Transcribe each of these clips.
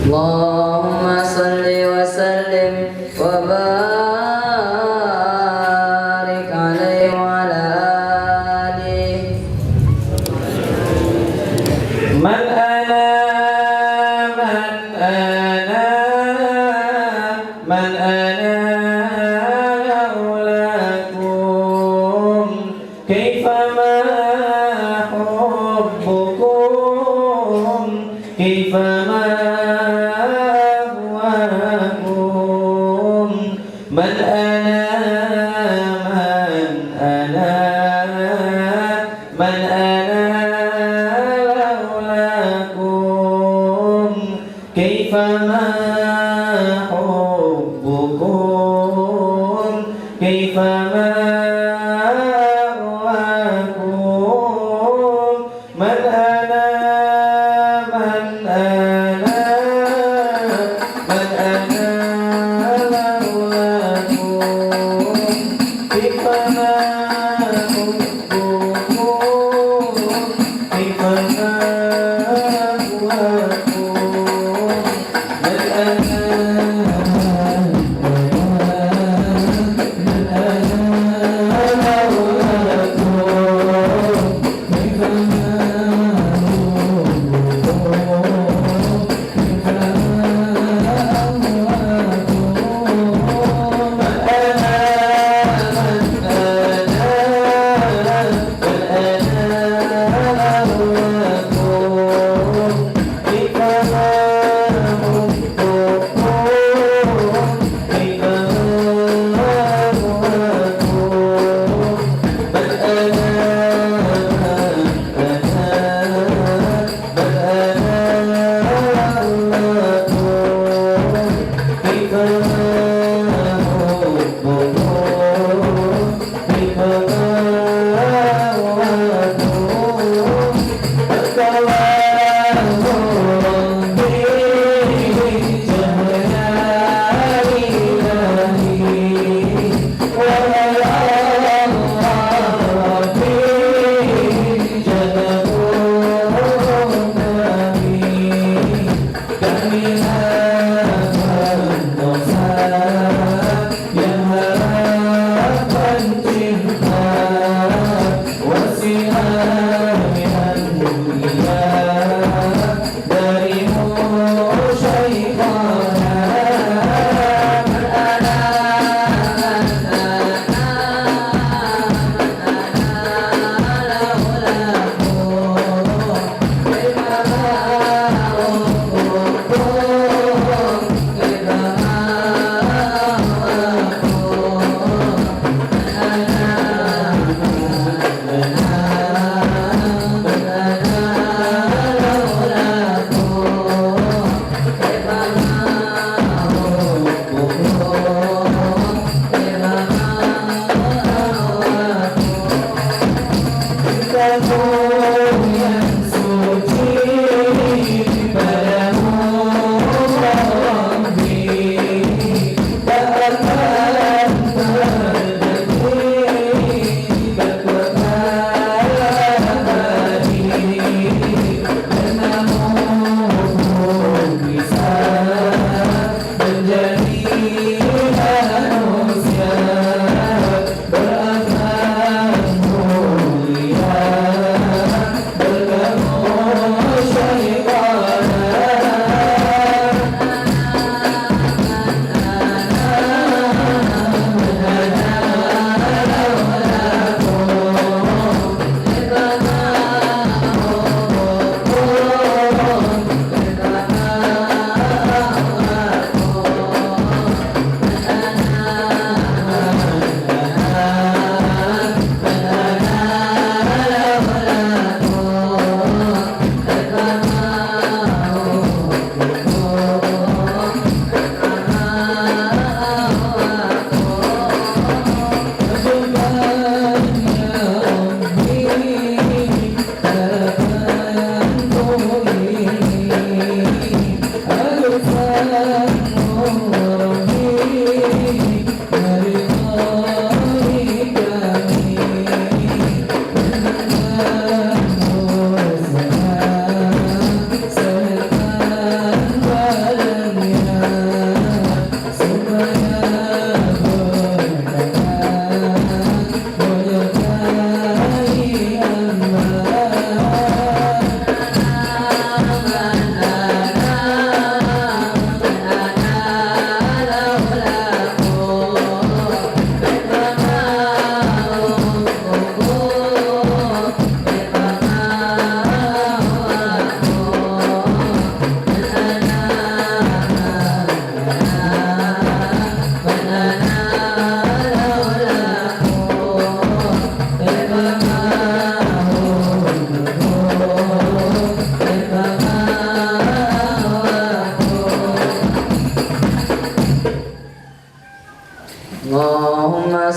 Allahumma salli wa sallim wa barik alaihi wa ala alihi. Man ana man ana laulakum kaifama hubbukum kaifama huwakum man ana laulakum kaifama hubbukum kaifama huwakum man ana laulakum kaifama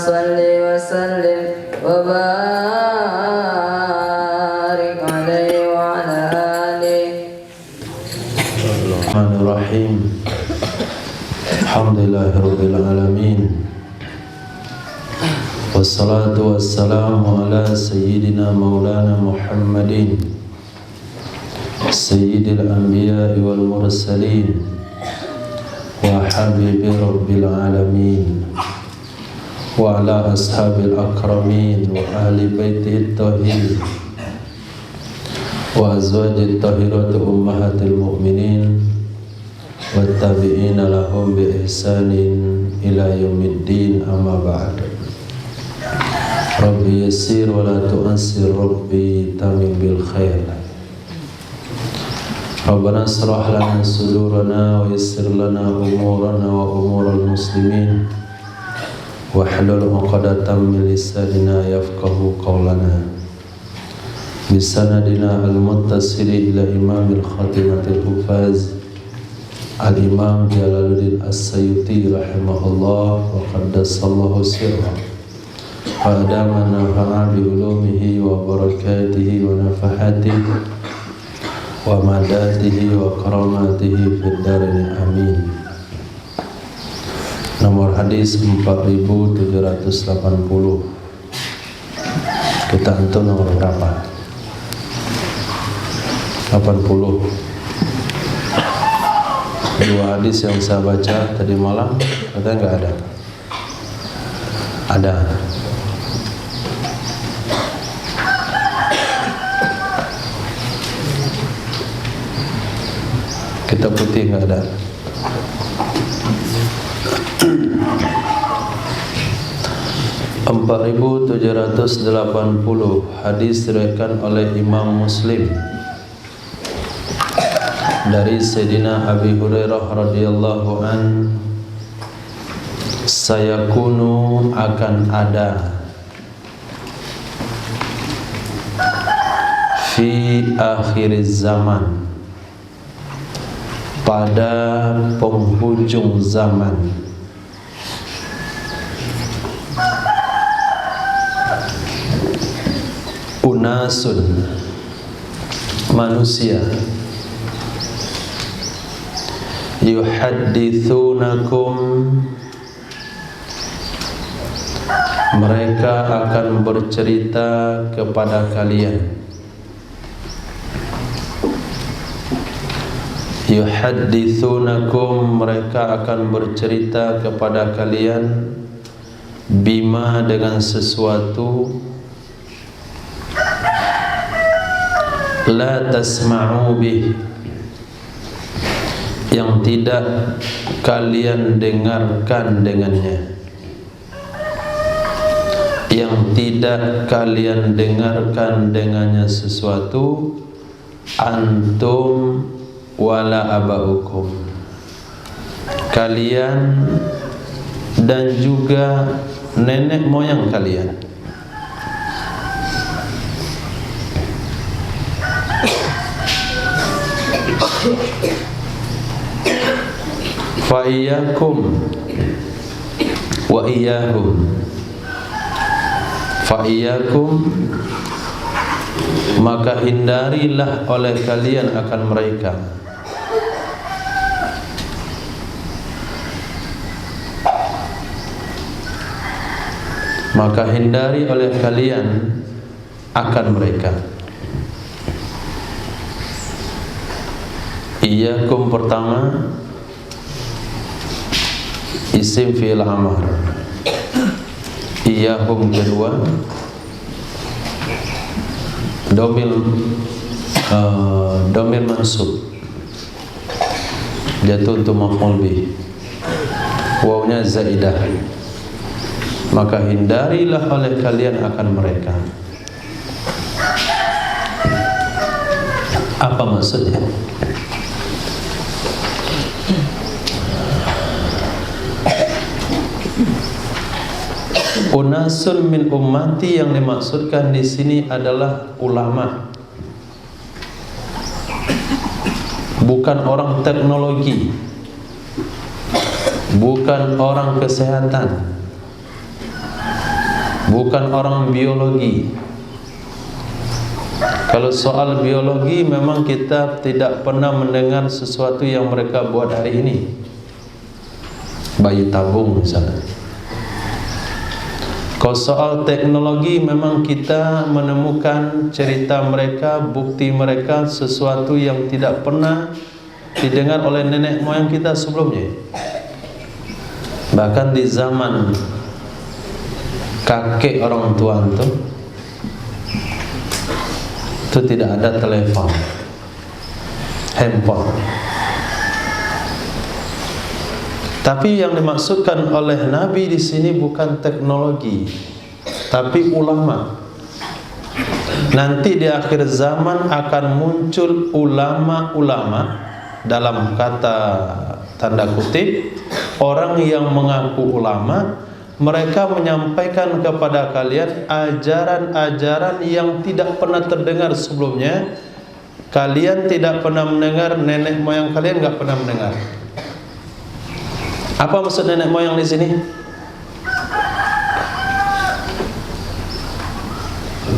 صل وسلم وبارك عليه وعلى آله. Bismillahirrahmanirrahim. Alhamdulillahirabbil alamin. Wassalatu wassalamu ala sayyidina maulana Muhammadin sayyidil anbiya'i wal mursalin wa habibi rabbil alamin wa ala ashabil akramin wa ahli baitihi tahirin wa azwajit tahirati ummahatil mu'minin wattabi'ina lahum bi ihsanin ila yaumiddin, amma ba'd. Rabbi yassir wa la tu'assir, Rabbi tamim bil khair. Rabbana shrah lana sudurana wa yassir lana umurana wa umural muslimin wahlul 'uqdatam min lisanina yafqahu qawlana. Bisanadina al-muttasili ila imamil khatimatil hufaz Al-Imam Jalaluddin As-Sayuti rahimahullah wa qaddasallahu sirra wa adamana fa'a bi ulumihi wa barakatihi wa nafahatihi wa madatihi wa karamatihi fid darini amin. Nomor hadis 4780. Kita antum nomor berapa? 80. Dua hadis yang saya baca tadi malam katanya nggak ada. Ada. Kitab putih nggak ada. Empat 4780 hadis diriwayatkan oleh Imam Muslim dari Sayyidina Abi Hurairah radhiyallahu an, sayakunu akan ada fi akhir zaman, pada penghujung zaman, unasun, manusia, yuhadditsunakum, mereka akan bercerita kepada kalian. Yuhadditsunakum, mereka akan bercerita kepada kalian, bima, dengan sesuatu, la tasma'u bih, yang tidak kalian dengarkan dengannya, yang tidak kalian dengarkan dengannya sesuatu, antum wala abaukum, kalian dan juga nenek moyang kalian. Fa iyyakum wa iyyahum, fa iyyakum, maka hindarilah oleh kalian akan mereka, maka hindari oleh kalian akan mereka. Iyyakum pertama isim fi'il amr, iyyahum kedua domir mansub jatuh untuk maf'ul bih, wawnya zaidah, maka hindarilah oleh kalian akan mereka. Apa maksudnya? Unasun min ummati, yang dimaksudkan di sini adalah ulama, bukan orang teknologi, bukan orang kesehatan, bukan orang biologi. Kalau soal biologi memang kita tidak pernah mendengar sesuatu yang mereka buat hari ini. Bayi tabung misalnya. Kalau soal teknologi memang kita menemukan cerita mereka, bukti mereka, sesuatu yang tidak pernah didengar oleh nenek moyang kita sebelumnya. Bahkan di zaman kakek orang tua itu tidak ada telepon, handphone. Tapi yang dimaksudkan oleh Nabi di sini bukan teknologi, tapi ulama. Nanti di akhir zaman akan muncul ulama-ulama, dalam kata tanda kutip, orang yang mengaku ulama. Mereka menyampaikan kepada kalian ajaran-ajaran yang tidak pernah terdengar sebelumnya. Kalian tidak pernah mendengar, nenek moyang kalian nggak pernah mendengar. Apa maksud nenek moyang di sini?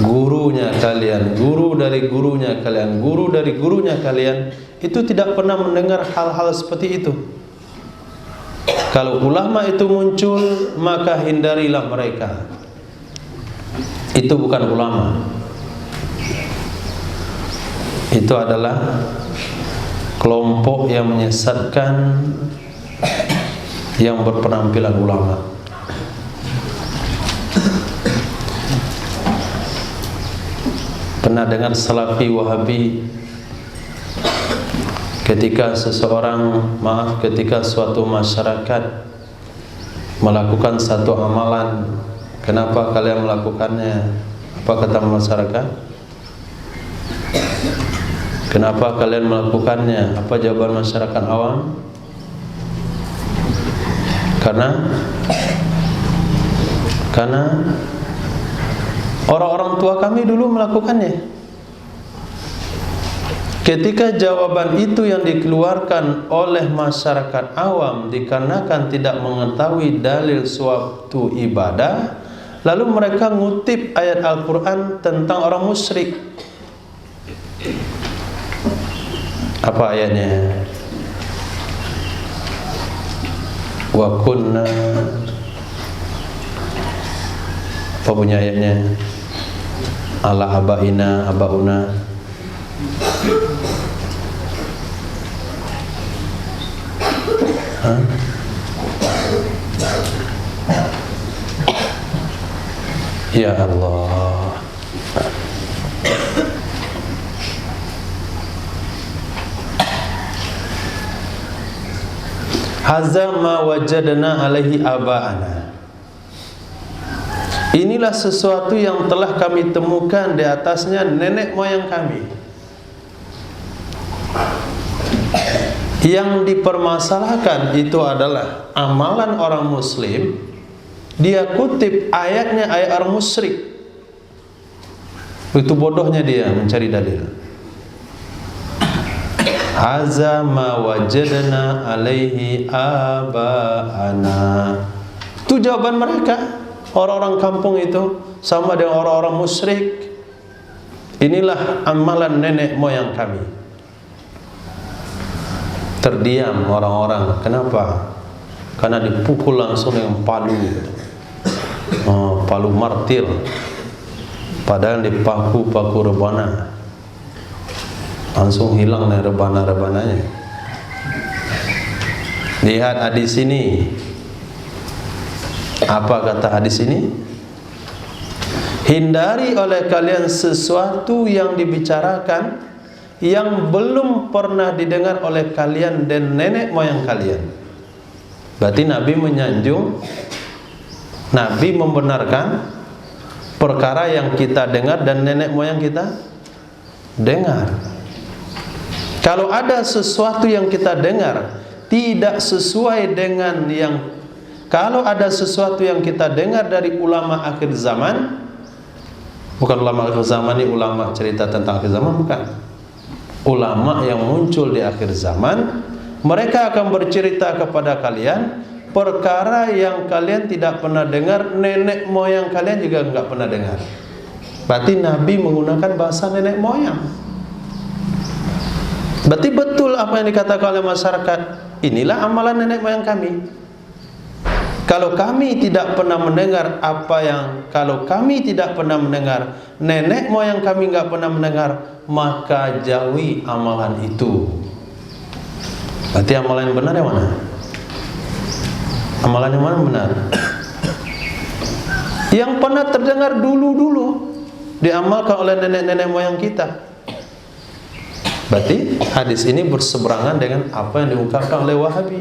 Gurunya kalian, guru dari gurunya kalian, guru dari gurunya kalian, itu tidak pernah mendengar hal-hal seperti itu. Kalau ulama itu muncul, maka hindarilah mereka. Itu bukan ulama. Itu adalah kelompok yang menyesatkan, yang berpenampilan ulama. Pernah dengar Salafi Wahabi? Ketika ketika suatu masyarakat melakukan satu amalan, kenapa kalian melakukannya? Apa kata masyarakat? Kenapa kalian melakukannya? Apa jawaban masyarakat awam? Karena orang-orang tua kami dulu melakukannya. Ketika jawaban itu yang dikeluarkan oleh masyarakat awam dikarenakan tidak mengetahui dalil suatu ibadah, lalu mereka ngutip ayat Al-Quran tentang orang musyrik. Apa ayatnya? Wa kunna, apa punya ayatnya? Ala abaina abauna. Ya Allah. Hadza ma wajadna alaihi aba'ana. Inilah sesuatu yang telah kami temukan di atasnya nenek moyang kami. Yang dipermasalahkan itu adalah amalan orang muslim. Dia kutip ayatnya, ayat orang musyrik. Itu bodohnya dia mencari dalil. Hadza ma wajadna alaihi aba'ana. Itu jawaban mereka. Orang-orang kampung itu sama dengan orang-orang musyrik. Inilah amalan nenek moyang kami. Terdiam orang-orang. Kenapa? Karena dipukul langsung dengan palu. Palu martir. Padahal dipaku-paku rebana. Langsung hilang dari rebana-rebananya. Lihat hadis ini. Apa kata hadis ini? Hindari oleh kalian sesuatu yang dibicarakan yang belum pernah didengar oleh kalian dan nenek moyang kalian. Berarti Nabi menyanjung, Nabi membenarkan perkara yang kita dengar dan nenek moyang kita dengar. Kalau ada sesuatu yang kita dengar tidak sesuai dengan kalau ada sesuatu yang kita dengar dari ulama akhir zaman, bukan ulama akhir zaman ini ulama cerita tentang akhir zaman, bukan. Ulama yang muncul di akhir zaman, mereka akan bercerita kepada kalian perkara yang kalian tidak pernah dengar, nenek moyang kalian juga enggak pernah dengar. Berarti Nabi menggunakan bahasa nenek moyang. Berarti betul apa yang dikatakan oleh masyarakat. Inilah amalan nenek moyang kami. Kalau kami tidak pernah mendengar kalau kami tidak pernah mendengar, nenek moyang kami enggak pernah mendengar, maka jauhi amalan itu. Berarti amalan yang benar yang mana? Amalan yang mana benar? Yang pernah terdengar dulu-dulu diamalkan oleh nenek-nenek moyang kita. Berarti hadis ini berseberangan dengan apa yang diungkapkan oleh Wahabi.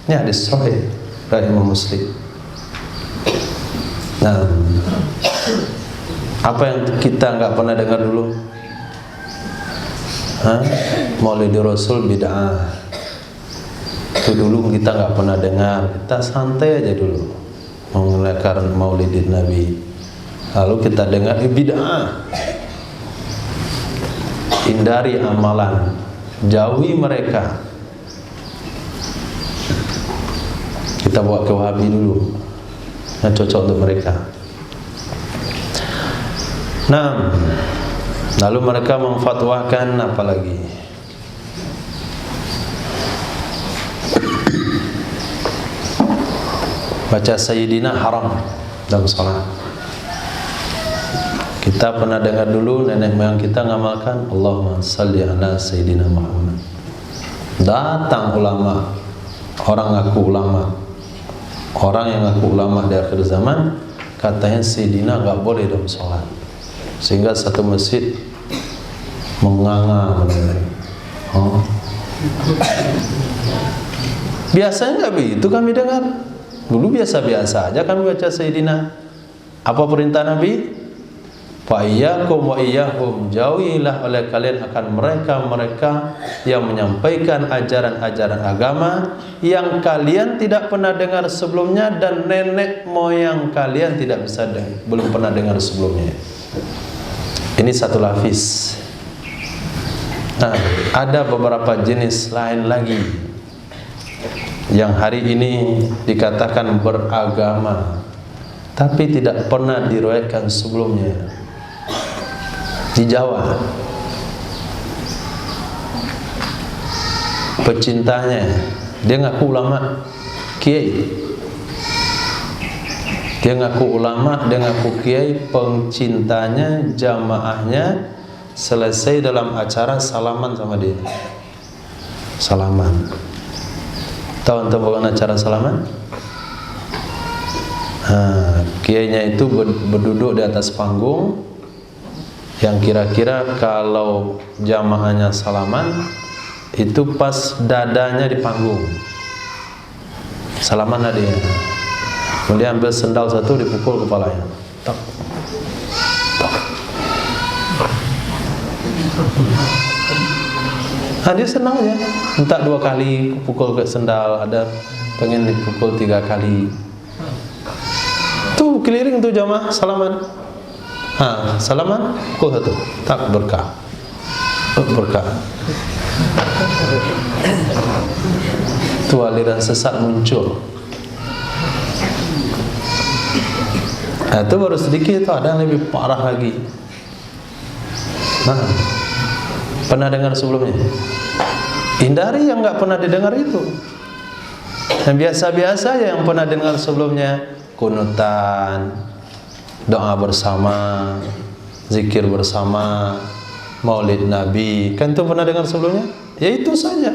Ini hadis sahih dari Imam Muslim. Nah, apa yang kita nggak pernah dengar dulu? Maulid Rasul bid'ah. Itu dulu kita nggak pernah dengar, kita santai aja dulu mengelakan Maulidin Nabi. Lalu kita dengar bid'ah. Hindari amalan, jauhi mereka. Kita bawa ke Wahabi dulu, yang cocok untuk mereka. Nah, lalu mereka memfatwakan apa lagi? Baca Sayyidina haram dalam salat. Kita pernah dengar dulu nenek moyang kita ngamalkan Allahumma salli ala Sayyidina Muhammad. Datang ulama, orang ngaku ulama, orang yang ngaku ulama di akhir zaman, katanya Sayyidina nggak boleh dalam salat. Sehingga satu masjid menganga mendengar. Biasanya nggak begitu kami dengar. Dulu biasa-biasa aja kami baca Sayyidina. Apa perintah Nabi? Fa iyyakum wa iyyahum, jauhilah oleh kalian akan mereka-mereka yang menyampaikan ajaran-ajaran agama yang kalian tidak pernah dengar sebelumnya dan nenek moyang kalian belum pernah dengar sebelumnya. Ini satu lafaz. Nah, ada beberapa jenis lain lagi yang hari ini dikatakan beragama tapi tidak pernah diriwayatkan sebelumnya. Di Jawa, pecintanya dia ngaku ulama, kiai. Dia ngaku ulama, dia ngaku kiai, pencintanya, jamaahnya selesai dalam acara salaman sama dia. Salaman. Tahu entah bukan acara salaman? Kiainya itu berduduk di atas panggung, yang kira-kira kalau jamaahnya salaman itu pas dadanya di panggung. Salaman dia. Kemudian ambil sendal satu dipukul kepalanya. Tok. Tok. Dia senang ya. Minta 2 kali pukul ke sendal, ada pengen dipukul 3 kali. Tuh keliling tuh jamaah salaman. Salaman, pukul 1, tak berkah. Berkah. Itu aliran sesat muncul. Itu baru sedikit, itu ada yang lebih parah lagi. Pernah dengar sebelumnya? Hindari yang nggak pernah didengar itu. Yang biasa-biasa aja yang pernah dengar sebelumnya, kunutan, doa bersama, zikir bersama, maulid Nabi. Kan itu pernah dengar sebelumnya? Ya itu saja.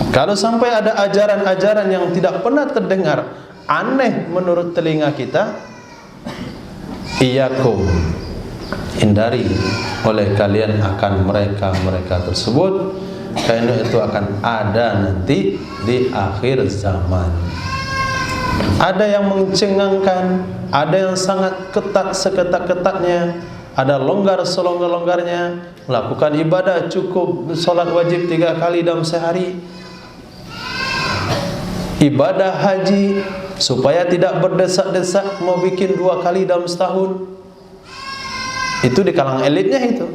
Kalau sampai ada ajaran-ajaran yang tidak pernah terdengar, aneh menurut telinga kita, iyyakum, hindari oleh kalian akan mereka tersebut, karena itu akan ada nanti di akhir zaman. Ada yang mencengangkan, ada yang sangat ketat seketat-ketatnya, ada longgar selonggar-longgarnya, melakukan ibadah cukup sholat wajib 3 kali dalam sehari, ibadah haji supaya tidak berdesak-desak mau bikin 2 kali dalam setahun. Itu di kalangan elitnya itu.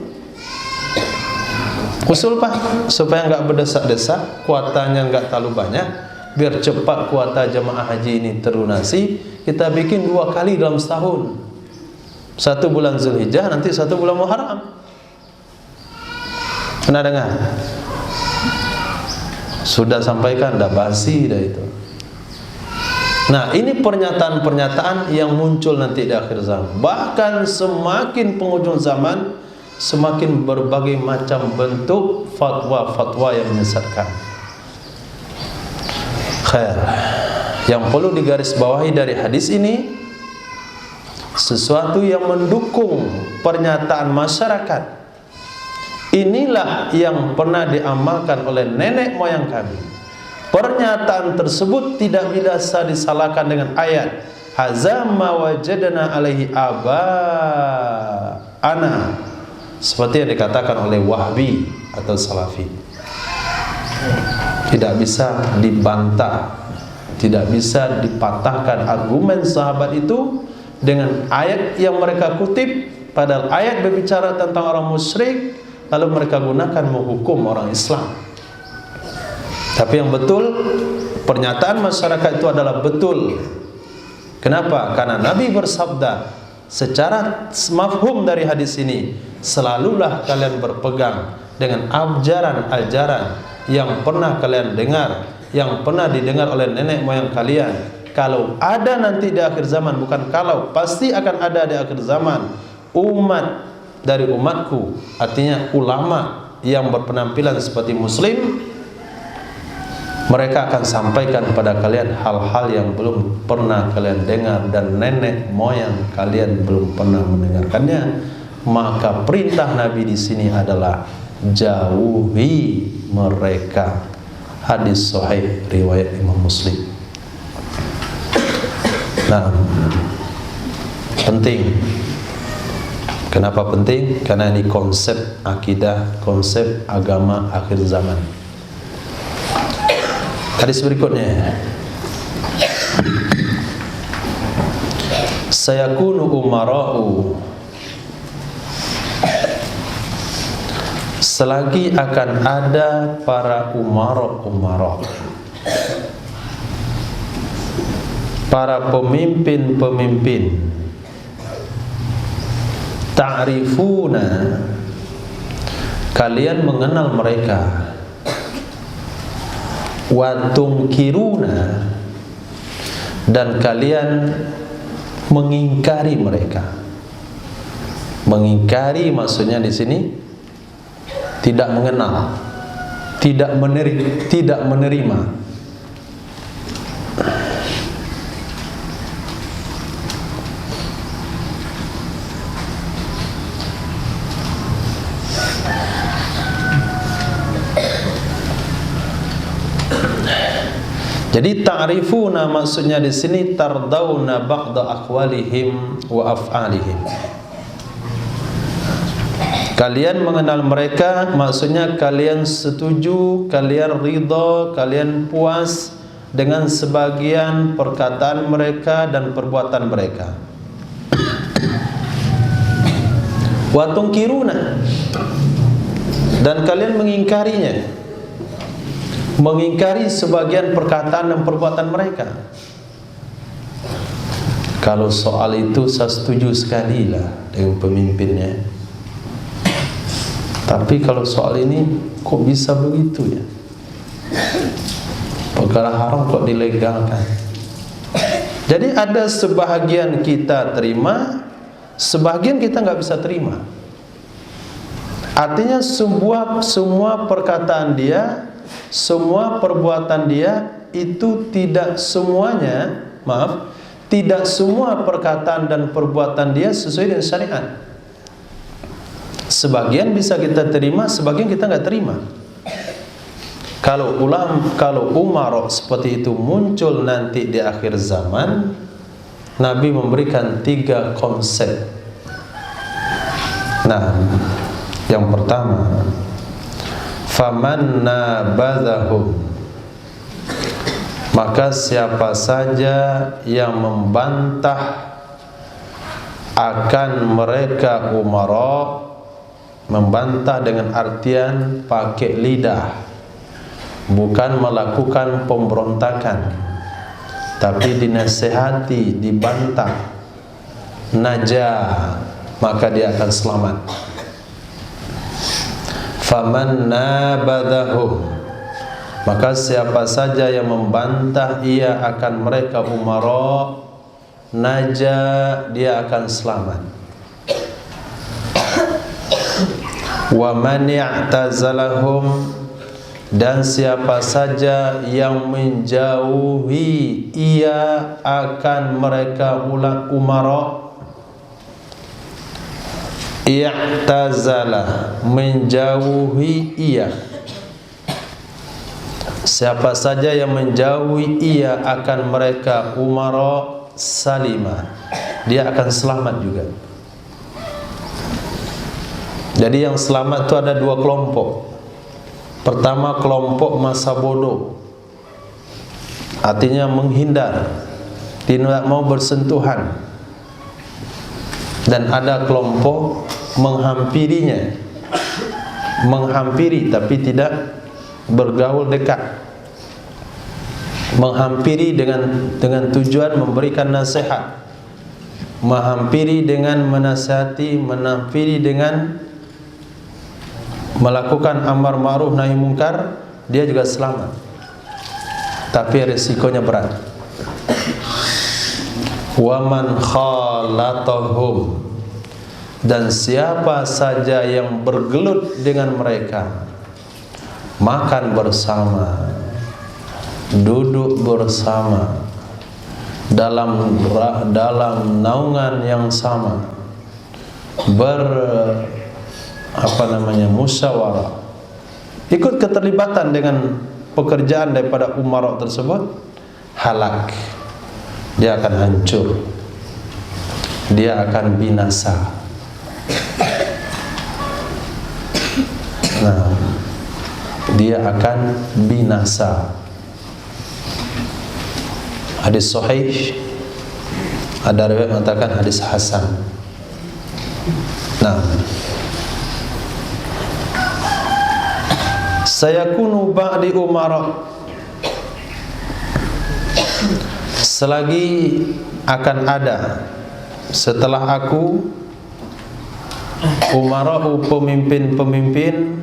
Usul Pak, supaya nggak berdesak-desak, kuotanya nggak terlalu banyak, biar cepat kuota jemaah haji ini terlunasi, kita bikin 2 kali dalam setahun. 1 bulan Zulhijjah, nanti 1 bulan Muharram. Pernah dengar? Sudah sampaikan, dah basi dah itu. Nah, ini pernyataan-pernyataan yang muncul nanti di akhir zaman. Bahkan semakin penghujung zaman, semakin berbagai macam bentuk fatwa-fatwa yang menyesatkan. Khair. Yang perlu digarisbawahi dari hadis ini, sesuatu yang mendukung pernyataan masyarakat. Inilah yang pernah diamalkan oleh nenek moyang kami. Pernyataan tersebut tidak bisa disalahkan dengan ayat Haza ma wajadna alaihi aba'ana, seperti yang dikatakan oleh Wahbi atau Salafi. Tidak bisa dibantah, tidak bisa dipatahkan argumen sahabat itu dengan ayat yang mereka kutip, padahal ayat berbicara tentang orang musyrik, lalu mereka gunakan menghukum orang Islam. Tapi yang betul, pernyataan masyarakat itu adalah betul. Kenapa? Karena Nabi bersabda, secara mafhum dari hadis ini, selalulah kalian berpegang dengan ajaran-ajaran yang pernah kalian dengar, yang pernah didengar oleh nenek moyang kalian. Kalau ada nanti di akhir zaman, bukan kalau, pasti akan ada di akhir zaman umat dari umatku, artinya ulama yang berpenampilan seperti muslim, mereka akan sampaikan kepada kalian hal-hal yang belum pernah kalian dengar dan nenek moyang kalian belum pernah mendengarkannya. Maka perintah Nabi di sini adalah jauhi mereka. Hadis sahih riwayat Imam Muslim. Nah, penting. Kenapa penting? Karena ini konsep akidah, konsep agama akhir zaman. Hadis berikutnya, sayakunu umara'u, selagi akan ada para umara', para pemimpin-pemimpin, ta'rifuna, kalian mengenal mereka, wa tungkiruna, dan kalian mengingkari mereka. Mengingkari maksudnya di sini tidak mengenal, tidak menerima. Jadi ta'rifuna maksudnya di sini tardawna ba'da aqwalihim wa af'alihim. Kalian mengenal mereka maksudnya kalian setuju, kalian ridha, kalian puas dengan sebagian perkataan mereka dan perbuatan mereka. Wa tunkiruna, dan kalian mengingkarinya. Mengingkari sebagian perkataan dan perbuatan mereka. Kalau soal itu saya setuju sekali lah dengan pemimpinnya. Tapi kalau soal ini kok bisa begitu ya? Perkara haram kok dilegalkan. Jadi ada sebahagian kita terima, sebahagian kita nggak bisa terima. Artinya semua perkataan dia, semua perbuatan dia itu tidak semuanya, tidak semua perkataan dan perbuatan dia sesuai dengan syariat. Sebagian bisa kita terima, sebagian kita nggak terima. Kalau umarok seperti itu muncul nanti di akhir zaman, Nabi memberikan 3 konsep. Nah, yang pertama, faman nabadhahum, maka siapa saja yang membantah akan mereka umara, Membantah dengan artian pakai lidah, bukan melakukan pemberontakan, tapi dinasehati, dibantah, najah, maka dia akan selamat. Faman nabadahum, maka siapa saja yang membantah ia akan mereka umara, najah, dia akan selamat. Wa man i'tazalahum, dan siapa saja yang menjauhi ia akan mereka umara. I'tazala, menjauhi ia. Siapa saja yang menjauhi ia akan mereka umara, salima, dia akan selamat juga. Jadi yang selamat itu ada dua kelompok. Pertama, kelompok masa bodoh, artinya menghindar, tidak mau bersentuhan. Dan ada kelompok menghampirinya, menghampiri tapi tidak bergaul dekat, menghampiri dengan tujuan memberikan nasihat, menghampiri dengan menasihati, menghampiri dengan melakukan amar ma'ruf nahi mungkar, dia juga selamat, tapi risikonya berat. Wa man khalatahum, dan siapa saja yang bergelut dengan mereka, makan bersama, duduk bersama, dalam naungan yang sama, musyawarah, ikut keterlibatan dengan pekerjaan daripada umara tersebut, halak, dia akan hancur, dia akan binasa. Nah, dia akan binasa. Hadis sahih, ada riwayat mengatakan hadis hasan. Nah, sayakunu ba'di umara, selagi akan ada setelah aku umara'u, pemimpin-pemimpin,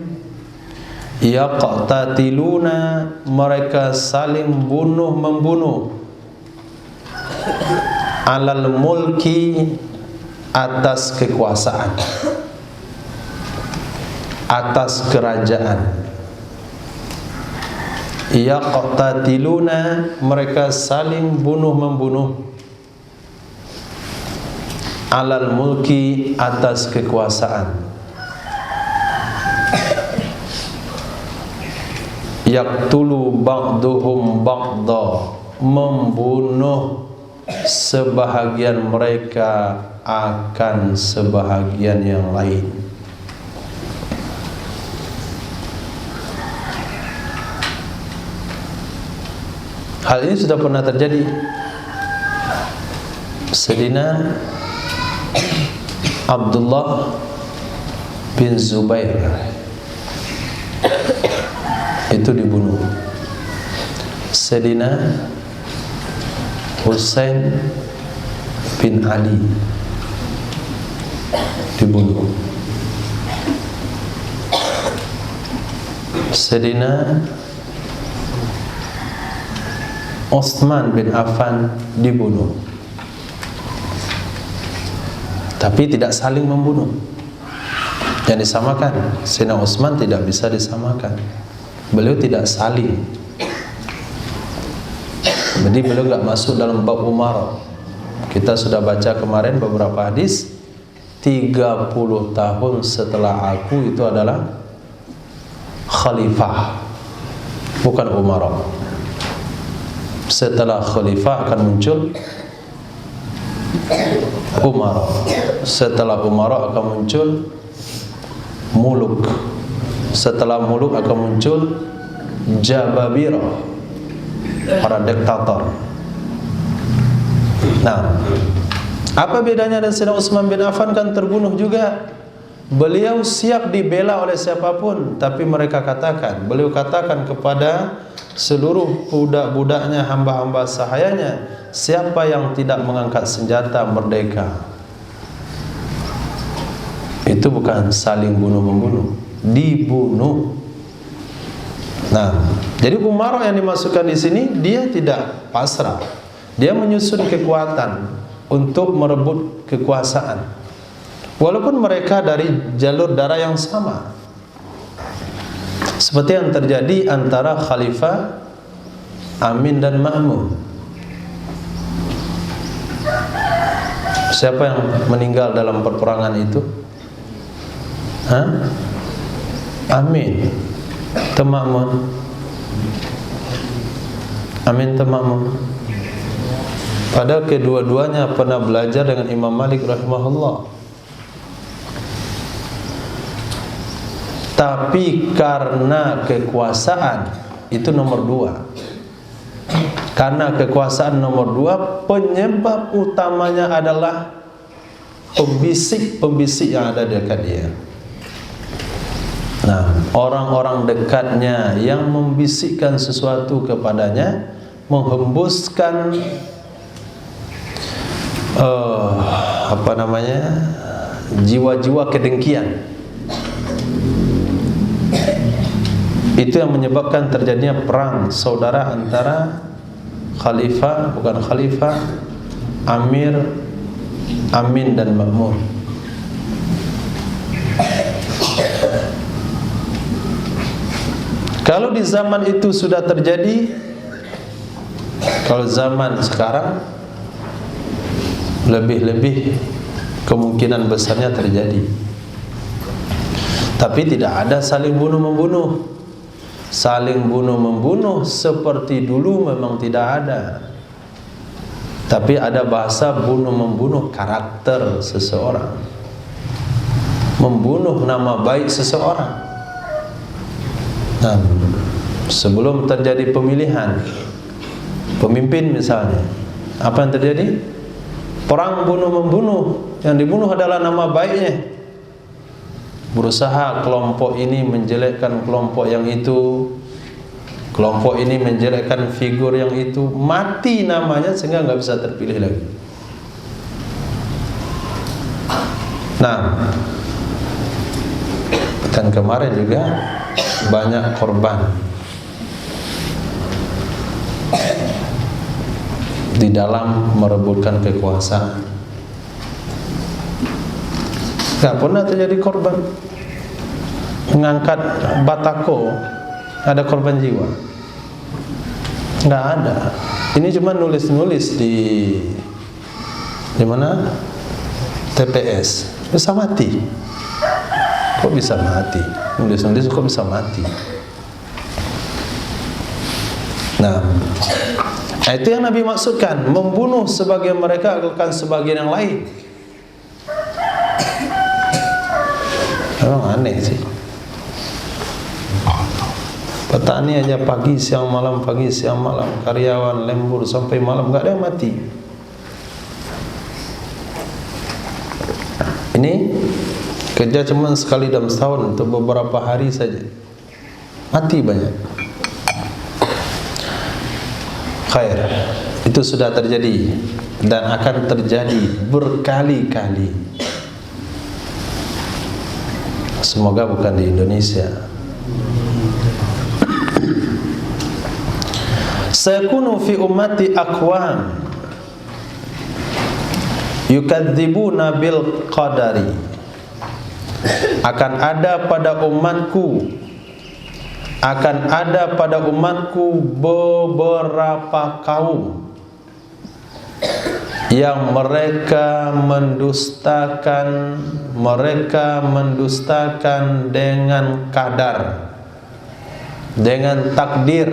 yaqtatiluna, mereka saling bunuh-membunuh, alal mulki, atas kekuasaan, atas kerajaan. Yaqtatiluna, mereka saling bunuh-membunuh, alal mulki, atas kekuasaan. Yaqtulu ba'duhum ba'da, membunuh sebahagian mereka akan sebahagian yang lain. Hal ini sudah pernah terjadi. Sayyidina Abdullah bin Zubair itu dibunuh. Sayyidina Husain bin Ali dibunuh. Sayyidina Utsman bin Affan dibunuh. Tapi tidak saling membunuh. Yang disamakan, Sayyidina Utsman tidak bisa disamakan. Beliau tidak saling. Jadi beliau enggak masuk dalam bab umara. Kita sudah baca kemarin beberapa hadis, 30 tahun setelah aku itu adalah khalifah, bukan umara. Setelah khalifah akan muncul umara. Setelah umara akan muncul muluk. Setelah muluk akan muncul jababira, para diktator. Nah, apa bedanya dengan Sayyidina Utsman bin Affan? Kan terbunuh juga, beliau siap dibela oleh siapapun, tapi beliau katakan kepada seluruh budak-budaknya, hamba-hamba sahayanya, siapa yang tidak mengangkat senjata merdeka. Itu bukan saling bunuh-membunuh, dibunuh. Nah, jadi Umarah yang dimasukkan di sini, dia tidak pasrah. Dia menyusun kekuatan untuk merebut kekuasaan. Walaupun mereka dari jalur darah yang sama. Seperti yang terjadi antara Khalifah Amin dan Ma'mun. Siapa yang meninggal dalam peperangan itu? Amin Ma'mun. Amin Ma'mun. Padahal kedua-duanya pernah belajar dengan Imam Malik rahimahullah. Tapi karena kekuasaan itu nomor 2. Karena kekuasaan nomor 2, penyebab utamanya adalah pembisik yang ada dekat dia. Nah, orang-orang dekatnya yang membisikkan sesuatu kepadanya, menghembuskan jiwa-jiwa kedengkian. Itu yang menyebabkan terjadinya perang saudara antara Amir, Amin dan Ma'mun. Kalau di zaman itu sudah terjadi, kalau zaman sekarang lebih kemungkinan besarnya terjadi. Tapi tidak ada saling bunuh-membunuh. Saling bunuh-membunuh seperti dulu memang tidak ada. Tapi ada bahasa bunuh-membunuh karakter seseorang, membunuh nama baik seseorang. Nah, sebelum terjadi pemilihan pemimpin misalnya, apa yang terjadi? Perang bunuh-membunuh. Yang dibunuh adalah nama baiknya. Berusaha kelompok ini menjelekkan kelompok yang itu, kelompok ini menjelekkan figur yang itu, mati namanya sehingga nggak bisa terpilih lagi. Nah, dan kemarin juga banyak korban di dalam merebutkan kekuasaan. Gak pernah terjadi korban. Mengangkat Batako ada korban jiwa? Gak ada. Ini cuma nulis-nulis di mana? TPS. Bisa mati. Kok bisa mati? Nulis-nulis kok bisa mati? Nah, itu yang Nabi maksudkan, membunuh sebagian mereka akan sebagian yang lain. Memang aneh sih. Petani aja pagi siang malam, karyawan lembur sampai malam, nggak ada yang mati. Ini kerja cuma sekali dalam setahun untuk beberapa hari saja, mati banyak. Khair, itu sudah terjadi dan akan terjadi berkali-kali. Semoga bukan di Indonesia. Sakunu fi ummati aqwam yukadzibuna bil qadari. Akan ada pada umatku beberapa kaum yang mereka mendustakan dengan qadar, dengan takdir.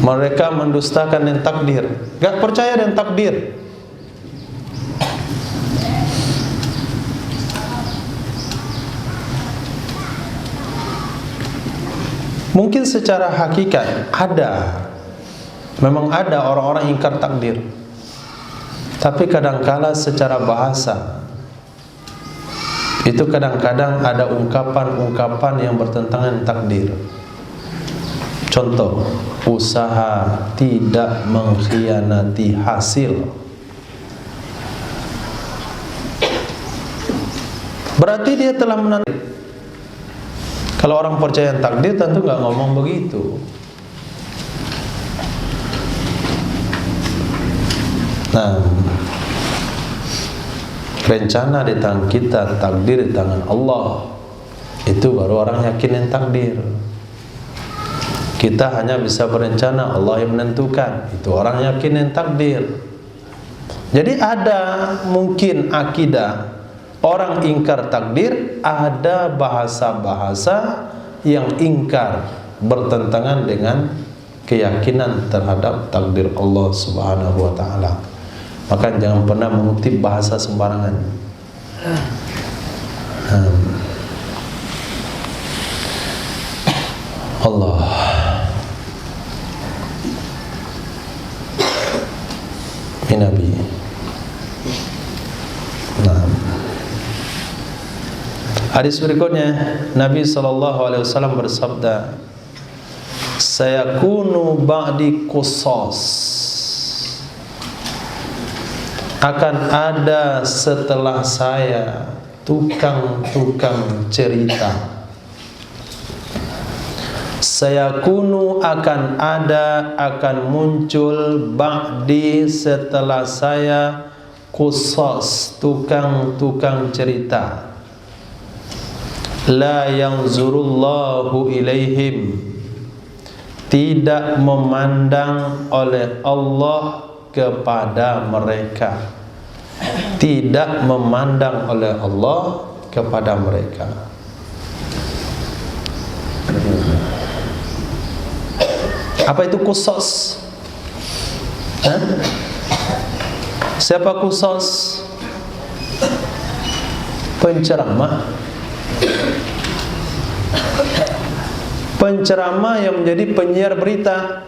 Mereka mendustakan dengan takdir, gak percaya dengan takdir. Mungkin secara hakikat memang ada orang-orang ingkar takdir. Tapi kadangkala secara bahasa itu kadang-kadang ada ungkapan-ungkapan yang bertentangan takdir. Contoh, usaha tidak mengkhianati hasil. Berarti dia telah menandakan. Kalau orang percaya takdir tentu nggak ngomong begitu. Nah, rencana di tangan kita, takdir di tangan Allah. Itu baru orang yakinin takdir. Kita hanya bisa berencana, Allah yang menentukan. Itu orang yakinin takdir. Jadi ada mungkin akidah orang ingkar takdir, ada bahasa-bahasa yang ingkar bertentangan dengan keyakinan terhadap takdir Allah Subhanahu wa taala. Maka jangan pernah mengutip bahasa sembarangan. Allah. Nabi. Nah. Hadis berikutnya, Nabi SAW bersabda, "Sayakunu ba'di qusas." Akan ada setelah saya tukang-tukang cerita. Sayakunu akan ada, akan muncul ba'di setelah saya qusas, tukang-tukang cerita. La yanzurullahu ilaihim, tidak memandang oleh Allah kepada mereka, tidak memandang oleh Allah kepada mereka. Apa itu qusas? Siapa qusas? Penceramah. Penceramah yang menjadi penyiar berita.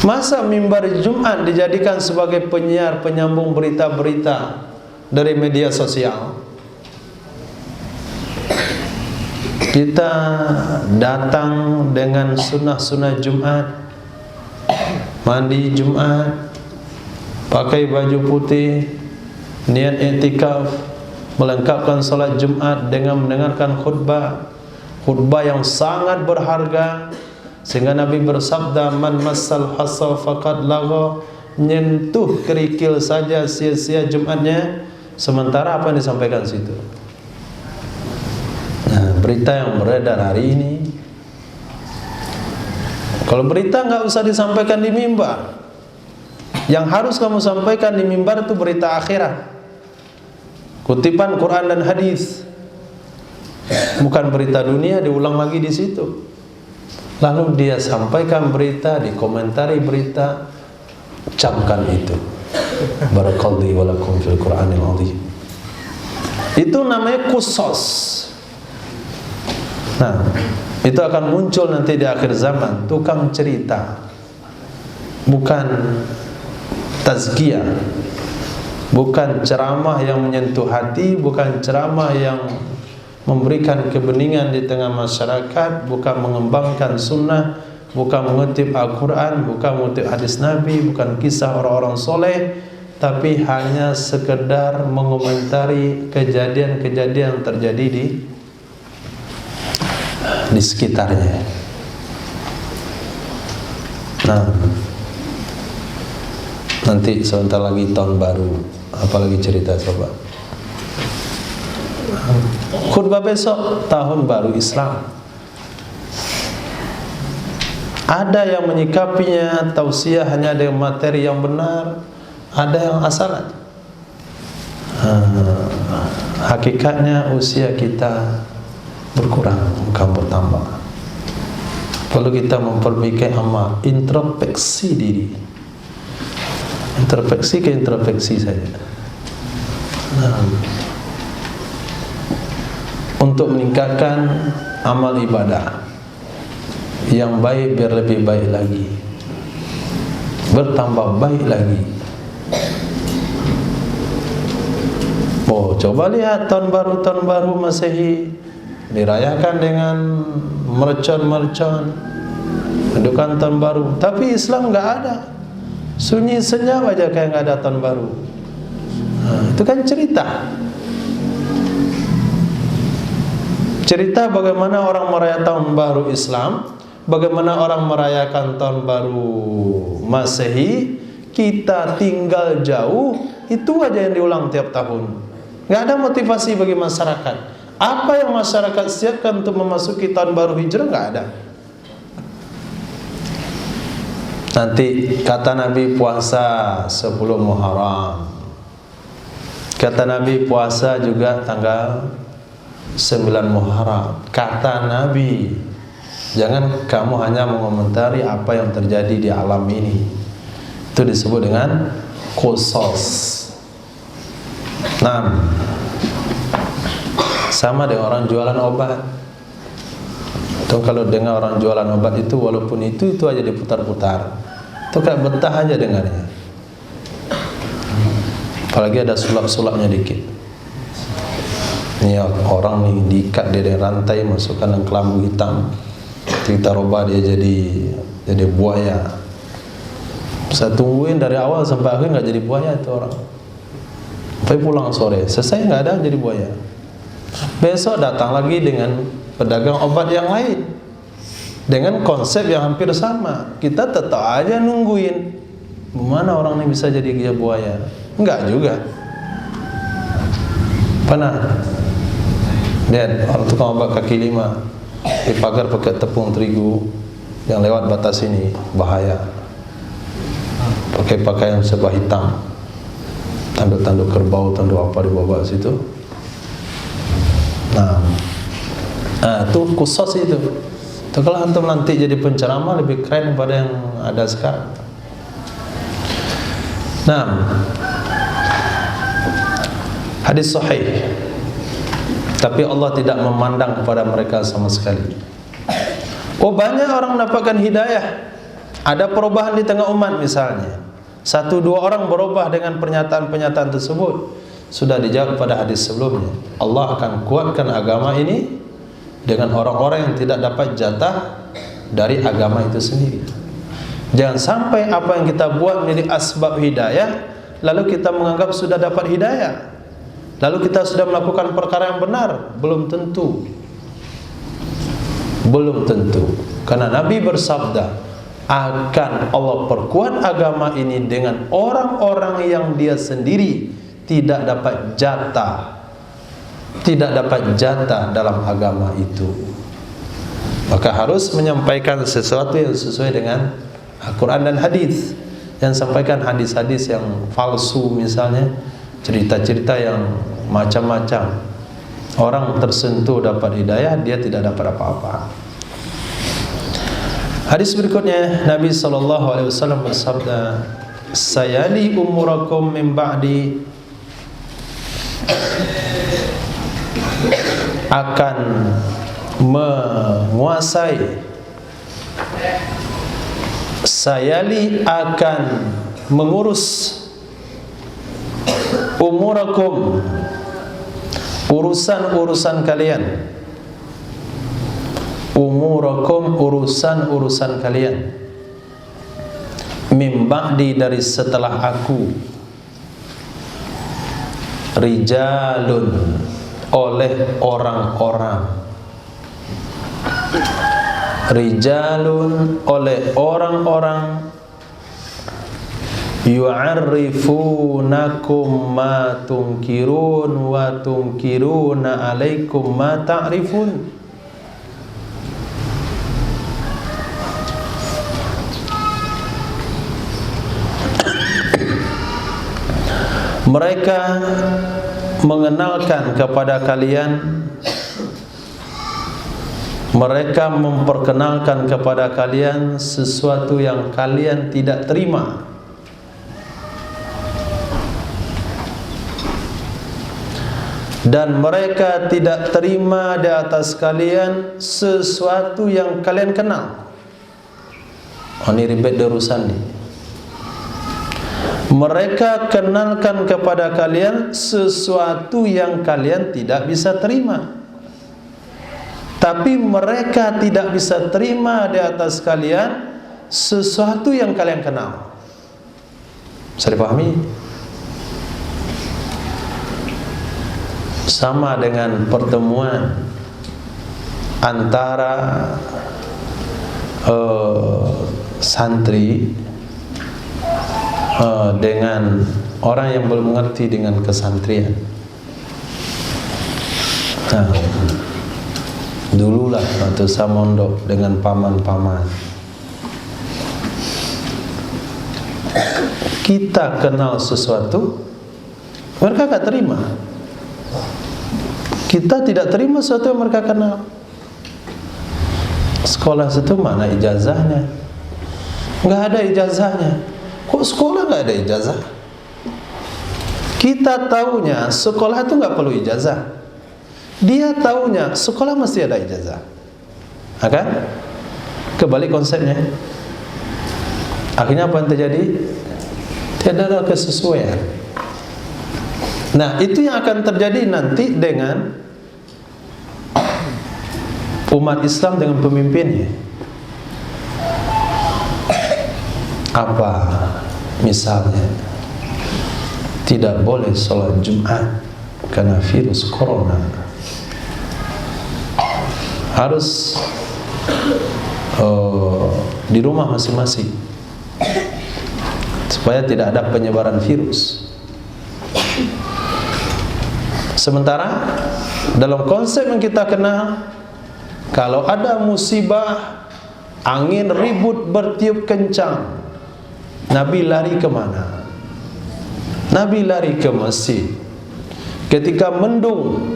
Masa mimbar Jumat dijadikan sebagai penyiar penyambung berita-berita dari media sosial? Kita datang dengan sunnah-sunnah Jumat, mandi Jumat, pakai baju putih, niat i'tikaf, melengkapkan salat Jumat dengan mendengarkan khutbah yang sangat berharga, sehingga Nabi bersabda, "Man massal hasa faqad lagha." Nyentuh kerikil saja sia-sia Jumatnya. Sementara apa yang disampaikan situ? Nah, berita yang beredar hari ini, kalau berita nggak usah disampaikan di mimbar. Yang harus kamu sampaikan di mimbar itu berita akhirat, kutipan Quran dan hadis, bukan berita dunia diulang lagi di situ. Lalu dia sampaikan berita, dikomentari berita, camkan itu. Barakallahu wa lakum fil Qur'anil azim. Itu namanya qusas. Nah, itu akan muncul nanti di akhir zaman, tukang cerita, bukan tazkiyah, bukan ceramah yang menyentuh hati, bukan ceramah yang memberikan kebeningan di tengah masyarakat, bukan mengembangkan sunnah, bukan mengutip Al-Quran, bukan mengutip hadis Nabi, bukan kisah orang-orang soleh, tapi hanya sekedar mengomentari kejadian-kejadian yang terjadi di sekitarnya. Nah, nanti sebentar lagi tahun baru, apalagi cerita coba. Khutbah besok tahun baru Islam. Ada yang menyikapinya tausiah hanya dengan materi yang benar, ada yang asalan. Hakikatnya usia kita berkurang, bukan bertambah. Perlu kita memperbaiki amal, introspeksi diri. Introspeksi ke introspeksi saja. Untuk meningkatkan amal ibadah yang baik biar lebih baik lagi. bertambah baik lagi. Oh, coba lihat tahun baru Masehi dirayakan dengan mercon-mercon, menunjukkan tahun baru. Tapi Islam nggak ada, sunyi senyap aja kayak nggak ada tahun baru. Itu kan cerita bagaimana orang merayakan tahun baru Islam, bagaimana orang merayakan tahun baru Masehi. Kita tinggal jauh, itu aja yang diulang tiap tahun. Nggak ada motivasi bagi masyarakat. Apa yang masyarakat siapkan untuk memasuki tahun baru Hijrah? Nggak ada. Nanti kata Nabi puasa 10 Muharram, kata Nabi puasa juga tanggal 9 Muharram. Kata Nabi, jangan kamu hanya mengomentari apa yang terjadi di alam ini. Itu disebut dengan khusus. Nah, sama dengan orang jualan obat. Itu kalau dengar orang jualan obat itu, walaupun itu aja diputar-putar, itu kayak betah aja dengarnya. Apalagi ada sulap-sulapnya dikit. Ini orang nih diikat dia dengan rantai, masukkan dalam kelambu hitam, kita robah dia jadi buaya. Saya tungguin dari awal sampai akhir nggak jadi buaya itu orang. Sampai pulang sore, selesai nggak ada jadi buaya. Besok datang lagi dengan pedagang obat yang lain dengan konsep yang hampir sama. Kita tetap aja nungguin mana orang ini bisa jadi buaya. Enggak juga. Pernah lihat orang tukang obat kaki lima di pagar pakai tepung terigu yang lewat batas ini, bahaya. Pakai pakaian serba hitam, tanduk-tanduk kerbau, tanduk apa di bawah situ. Nah, itu khusus itu. Kalau antum nanti jadi penceramah lebih keren daripada yang ada sekarang. Nah, hadis sahih. Tapi Allah tidak memandang kepada mereka sama sekali. Oh, banyak orang mendapatkan hidayah. Ada perubahan di tengah umat misalnya. 1-2 orang berubah dengan pernyataan-pernyataan tersebut. Sudah dijawab pada hadis sebelumnya. Allah akan kuatkan agama ini dengan orang-orang yang tidak dapat jatah dari agama itu sendiri. Jangan sampai apa yang kita buat menjadi asbab hidayah, lalu kita menganggap sudah dapat hidayah, lalu kita sudah melakukan perkara yang benar. Belum tentu. Belum tentu. Karena Nabi bersabda, akan Allah perkuat agama ini dengan orang-orang yang dia sendiri tidak dapat jatah dalam agama itu. Maka harus menyampaikan sesuatu yang sesuai dengan Al-Quran dan hadis. Yang sampaikan hadis-hadis yang palsu misalnya, cerita-cerita yang macam-macam. Orang tersentuh dapat hidayah, dia tidak dapat apa-apa. Hadis berikutnya, Nabi SAW bersabda, sayali umurakum min ba'di, akan menguasai, sayali akan mengurus, umurakum urusan-urusan kalian, umurakum urusan-urusan kalian, min ba'di dari setelah aku, rijalun oleh orang-orang, rijalun oleh orang-orang, yu'arrifunakum ma tunkirun wa tunkiruna alaikum ma ta'rifun. Mereka mengenalkan kepada kalian, mereka memperkenalkan kepada kalian sesuatu yang kalian tidak terima, dan mereka tidak terima di atas kalian sesuatu yang kalian kenal. Oh, ini ribet urusan nih. Mereka kenalkan kepada kalian sesuatu yang kalian tidak bisa terima. Tapi mereka tidak bisa terima di atas kalian sesuatu yang kalian kenal. Bisa dipahami? Sama dengan pertemuan antara santri dengan orang yang belum mengerti dengan kesantrian. Nah, dululah waktu saya mondok dengan paman-paman, kita kenal sesuatu, mereka tak terima. Kita tidak terima sesuatu yang mereka kenal. Sekolah situ mana ijazahnya? Nggak ada ijazahnya. Kok sekolah nggak ada ijazah? Kita taunya sekolah itu nggak perlu ijazah. Dia taunya sekolah mesti ada ijazah. Akan kebalik konsepnya. Akhirnya apa yang terjadi? Tidak ada kesesuaian. Nah, itu yang akan terjadi nanti dengan umat Islam dengan pemimpinnya. Apa misalnya tidak boleh sholat Jumat karena virus corona, harus di rumah masing-masing supaya tidak ada penyebaran virus. Sementara dalam konsep yang kita kenal, kalau ada musibah, angin ribut bertiup kencang, Nabi lari kemana? Nabi lari ke masjid. Ketika mendung,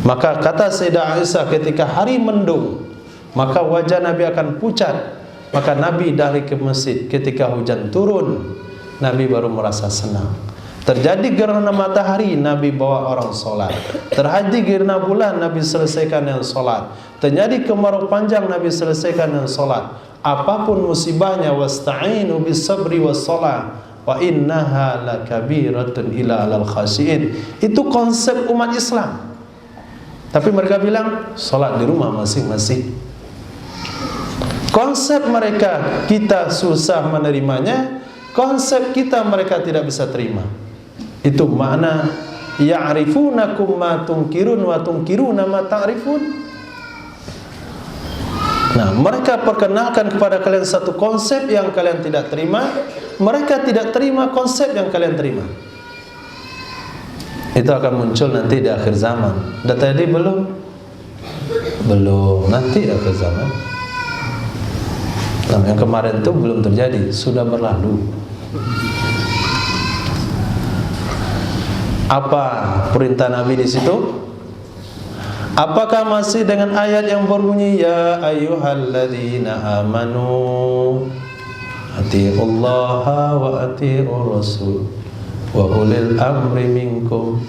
maka kata Sayyidah Aisyah, ketika hari mendung, maka wajah Nabi akan pucat, maka Nabi lari ke masjid. Ketika hujan turun, Nabi baru merasa senang. Terjadi gerhana matahari, Nabi bawa orang solat. Terjadi gerhana bulan, Nabi selesaikan dengan solat. Terjadi kemarau panjang, Nabi selesaikan dengan solat. Apapun musibahnya, wasta'inu bis sabri was shalah wa innaha lakabiratun ila alal khashiin. Itu konsep umat Islam. Tapi mereka bilang solat di rumah masing-masing. Konsep mereka kita susah menerimanya, konsep kita mereka tidak bisa terima. Itu makna ya'rifunakum ma tunkirun wa tunkiruna ma ta'rifun. Nah, mereka perkenalkan kepada kalian satu konsep yang kalian tidak terima, mereka tidak terima konsep yang kalian terima. Itu akan muncul nanti di akhir zaman. Dah tadi belum? Belum, nanti akhir zaman. Nah, yang kemarin itu belum terjadi, sudah berlalu. Apa perintah Nabi di situ? Apakah masih dengan ayat yang berbunyi ya ayyuhalladzina amanu atiiullaha wa atiiur rasul wa ulil amri minkum,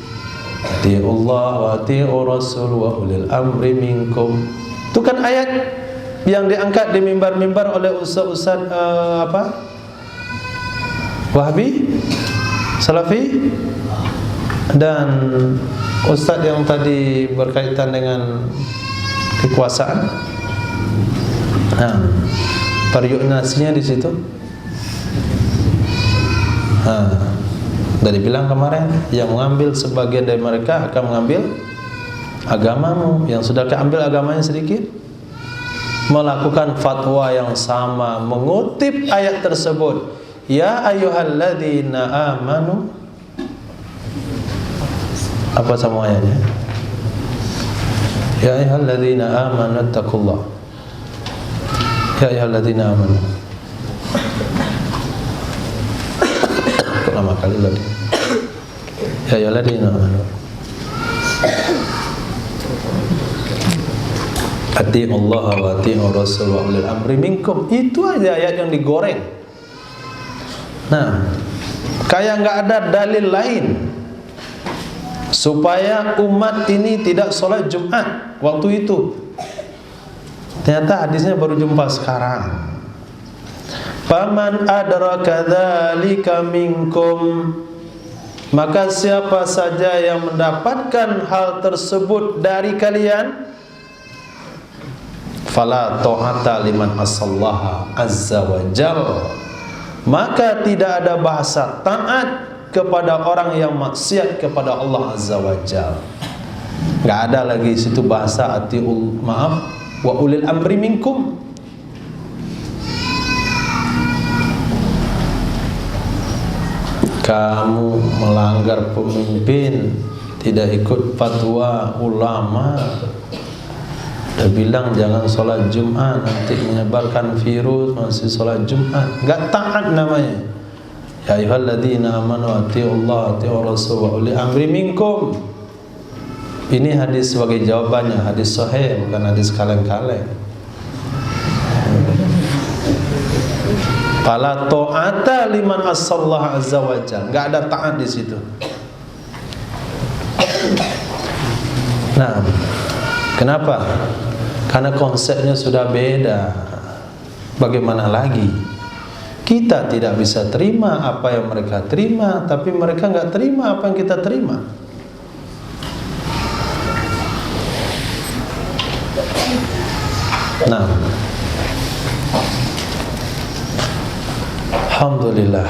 atiiullaha wa atiiur rasul wa ulil amri minkum. Itu kan ayat yang diangkat di mimbar-mimbar oleh ustaz-ustaz Wahabi, Salafi, dan ustaz yang tadi berkaitan dengan kekuasaan. Nah, periodisnya di situ. Dari bilang kemarin, yang mengambil sebagian dari mereka akan mengambil agamamu, yang sudah keambil agamanya sedikit, melakukan fatwa yang sama, mengutip ayat tersebut, ya ayyuhalladzina amanu. Apa sama ayatnya? Ya ayyuhalladzina amanu taqullah. Ya ayyuhalladzina amanu. Lama kali lagi. Ya ayyuhalladzina amanu. Atiiullaha wa atiiur rasul wa ulil amri minkum. Itu aja ayat yang digoreng. Nah, kayak nggak ada dalil lain supaya umat ini tidak sholat Jumat waktu itu. Ternyata hadisnya baru jumpa sekarang. Faman adraka dzalika minkum, maka siapa saja yang mendapatkan hal tersebut dari kalian, fala ta'ata liman asallaha azza wa jalla, maka tidak ada bahasa taat kepada orang yang maksiat kepada Allah azza wa jalla. Enggak ada lagi situ bahasa atiul maaf wa ulil amri minkum. Kamu melanggar pemimpin, tidak ikut fatwa ulama, udah bilang jangan sholat Jumat, nanti menyebarkan virus, masih sholat Jumat, nggak taat namanya. Ya ayyuhalladzina amanu atiullaha atiur rasul wa uli amri minkum. Ini hadis sebagai jawabannya, hadis sahih, bukan hadis kaleng-kaleng. Fala ta'ata liman asallahu azza wa jalla, enggak ada taat di situ. Nah, kenapa? Karena konsepnya sudah beda. Bagaimana lagi? Kita tidak bisa terima apa yang mereka terima, tapi mereka enggak terima apa yang kita terima. Nah, alhamdulillah,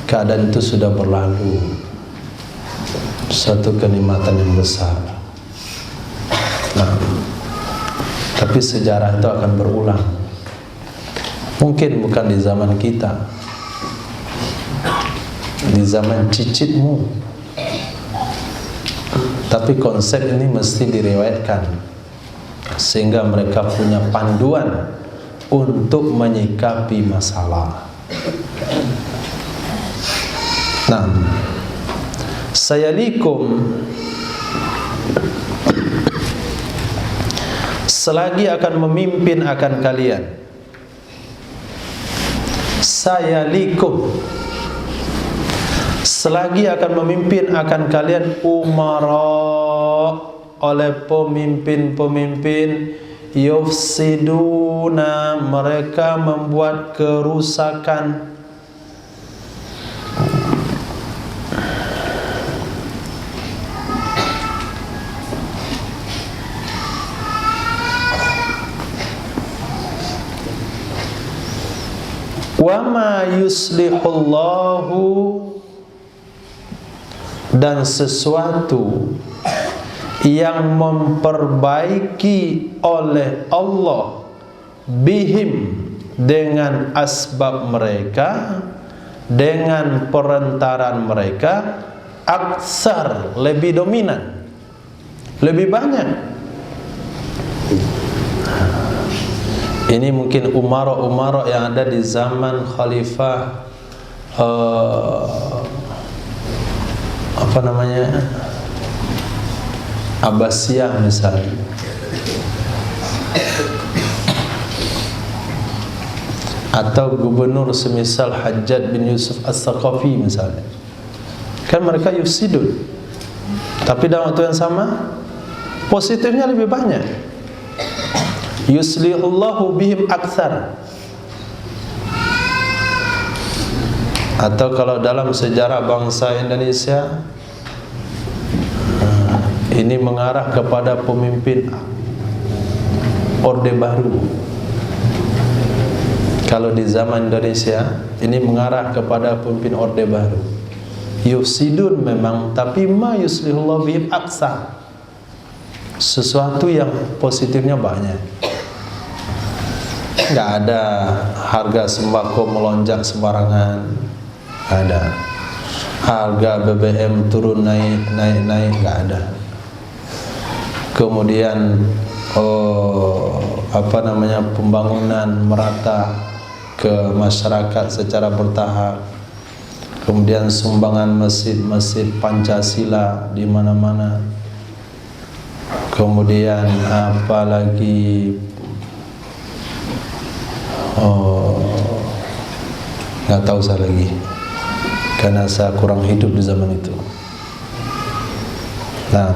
keadaan itu sudah berlalu. Satu kenikmatan yang besar. Nah, tapi sejarah itu akan berulang. Mungkin bukan di zaman kita, di zaman cicitmu, tapi konsep ini mesti diriwayatkan sehingga mereka punya panduan untuk menyikapi masalah. Nah, sayalikum, selagi akan memimpin akan kalian. Sayalikum, selagi akan memimpin akan kalian umara, oleh pemimpin-pemimpin yufsiduna, mereka membuat kerusakan. Wa ma yuslihullahu, dan sesuatu yang memperbaiki oleh Allah bihim, dengan asbab mereka, dengan perantaraan mereka, aksar, lebih dominan, lebih banyak. Ini mungkin umara-umara yang ada di zaman Khalifah apa namanya, Abbasiyah misalnya, atau gubernur semisal Hajjaj bin Yusuf As-Saqafi misalnya. Kan mereka yufsidun, tapi dalam waktu yang sama positifnya lebih banyak. Yuslihullahu bihim aktsar. Atau kalau dalam sejarah bangsa Indonesia, ini mengarah kepada pemimpin Orde Baru. Kalau di zaman Indonesia, ini mengarah kepada pemimpin Orde Baru. Yufsidun memang, tapi ma yuslihullahu bihim aktsar. Sesuatu yang positifnya banyak. Nggak ada harga sembako melonjak sembarangan, nggak ada. Harga BBM turun naik, nggak ada. Kemudian apa namanya, pembangunan merata ke masyarakat secara bertahap. Kemudian sumbangan masjid-masjid Pancasila di mana-mana. Kemudian apa lagi? Nggak tahu saya lagi, karena saya kurang hidup di zaman itu. Nah,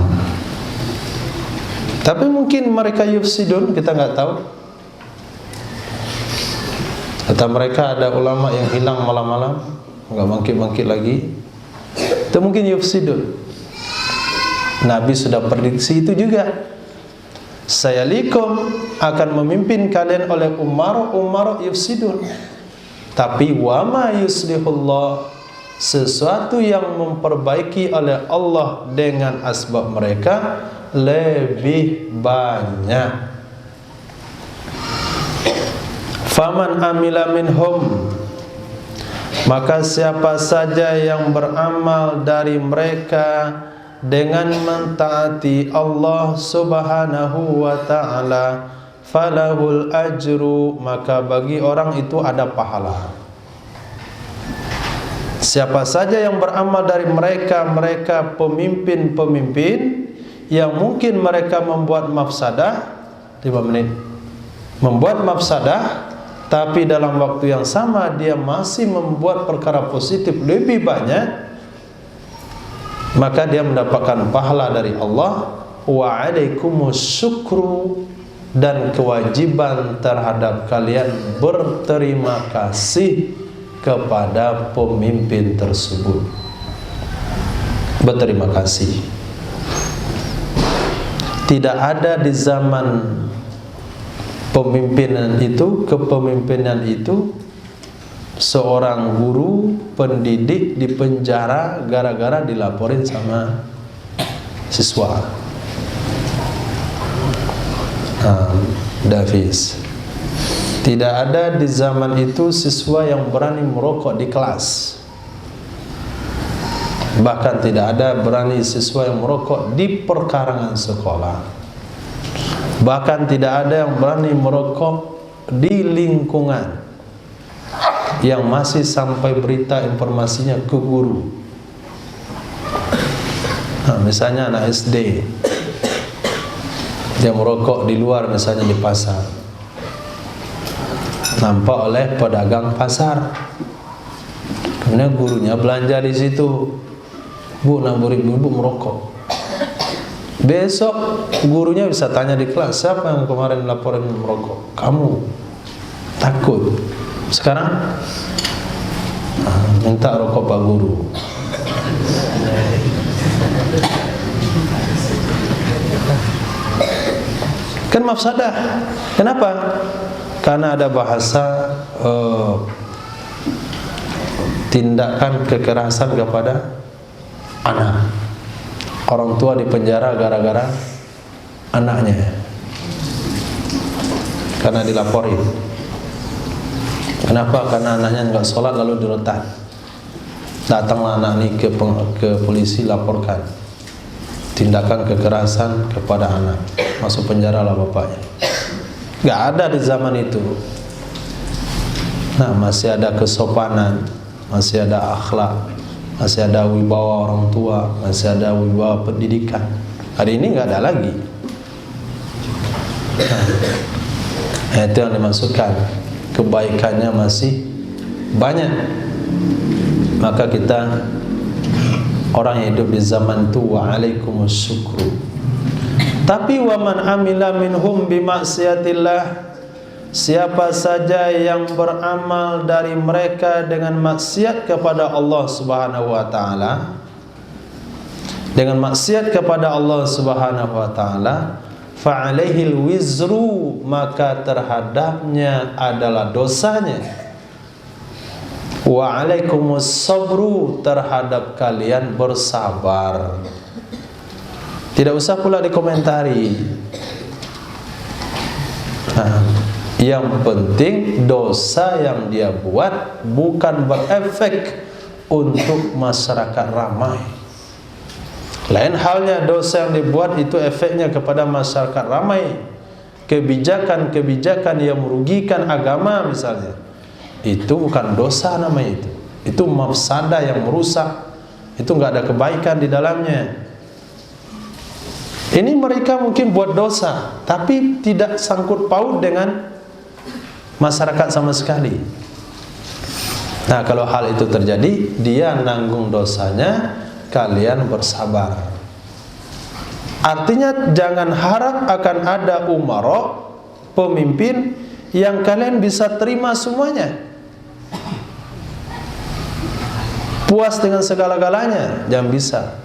tapi mungkin mereka yufsidun, kita nggak tahu. Kata mereka ada ulama yang hilang malam-malam, nggak bangkit-bangkit lagi. Itu mungkin yufsidun. Nabi sudah prediksi itu juga. Sayalikum akan memimpin kalian oleh umara yufsidun. Tapi wama yuslihullah, sesuatu yang memperbaiki oleh Allah dengan asbab mereka lebih banyak. Faman amila minhum, maka siapa saja yang beramal dari mereka dengan mentaati Allah Subhanahu wa ta'ala, falahul ajru, maka bagi orang itu ada pahala. Siapa saja yang beramal dari mereka pemimpin-pemimpin yang mungkin mereka membuat mafsadah, 5 menit, membuat mafsadah, tapi dalam waktu yang sama dia masih membuat perkara positif lebih banyak, maka dia mendapatkan pahala dari Allah. Wa alaikumus syukru, dan kewajiban terhadap kalian berterima kasih kepada pemimpin tersebut. Berterima kasih. Tidak ada di zaman kepemimpinan itu seorang guru pendidik di penjara gara-gara dilaporin sama siswa. Davis. Tidak ada di zaman itu siswa yang berani merokok di kelas. Bahkan tidak ada berani siswa yang merokok di perkarangan sekolah. Bahkan tidak ada yang berani merokok di lingkungan yang masih sampai berita informasinya ke guru. Misalnya anak SD, dia merokok di luar, misalnya di pasar, nampak oleh pedagang pasar, kemudian gurunya belanja di situ. Bu, nak beri ibu merokok. Besok gurunya bisa tanya di kelas, siapa yang kemarin laporin merokok? Kamu. Takut. Sekarang minta rokok Pak Guru. Kan mafsadah. Kenapa? Karena ada bahasa tindakan kekerasan kepada anak. Orang tua di penjara gara-gara anaknya, karena dilaporin. Kenapa? Karena anaknya nggak sholat lalu dirotan. Datanglah anak ini ke polisi, laporkan tindakan kekerasan kepada anak, masuk penjara lah bapaknya. Nggak ada di zaman itu. Nah, masih ada kesopanan, masih ada akhlak, masih ada wibawa orang tua, masih ada wibawa pendidikan. Hari ini nggak ada lagi. Nah, itu yang dimaksudkan. Kebaikannya masih banyak. Maka kita orang yang hidup di zaman itu, wa alaikumus syukru. Tapi wa man amila minhum bimaksiatillah, siapa saja yang beramal dari mereka dengan maksiat kepada Allah Subhanahu wa taala, dengan maksiat kepada Allah Subhanahu wa taala, fa alaihil wizru, maka terhadapnya adalah dosanya. Wa alaikumus sabru, terhadap kalian bersabar. Tidak usah pula dikomentari. Yang penting dosa yang dia buat bukan berefek untuk masyarakat ramai. Lain halnya dosa yang dibuat itu efeknya kepada masyarakat ramai. Kebijakan-kebijakan yang merugikan agama misalnya, itu bukan dosa namanya itu. Itu mafsadah yang merusak. Itu nggak ada kebaikan di dalamnya. Ini mereka mungkin buat dosa, tapi tidak sangkut paut dengan masyarakat sama sekali. Nah, kalau hal itu terjadi, dia nanggung dosanya, kalian bersabar. Artinya jangan harap akan ada umara, pemimpin yang kalian bisa terima semuanya. puas dengan segala-galanya, jangan bisa.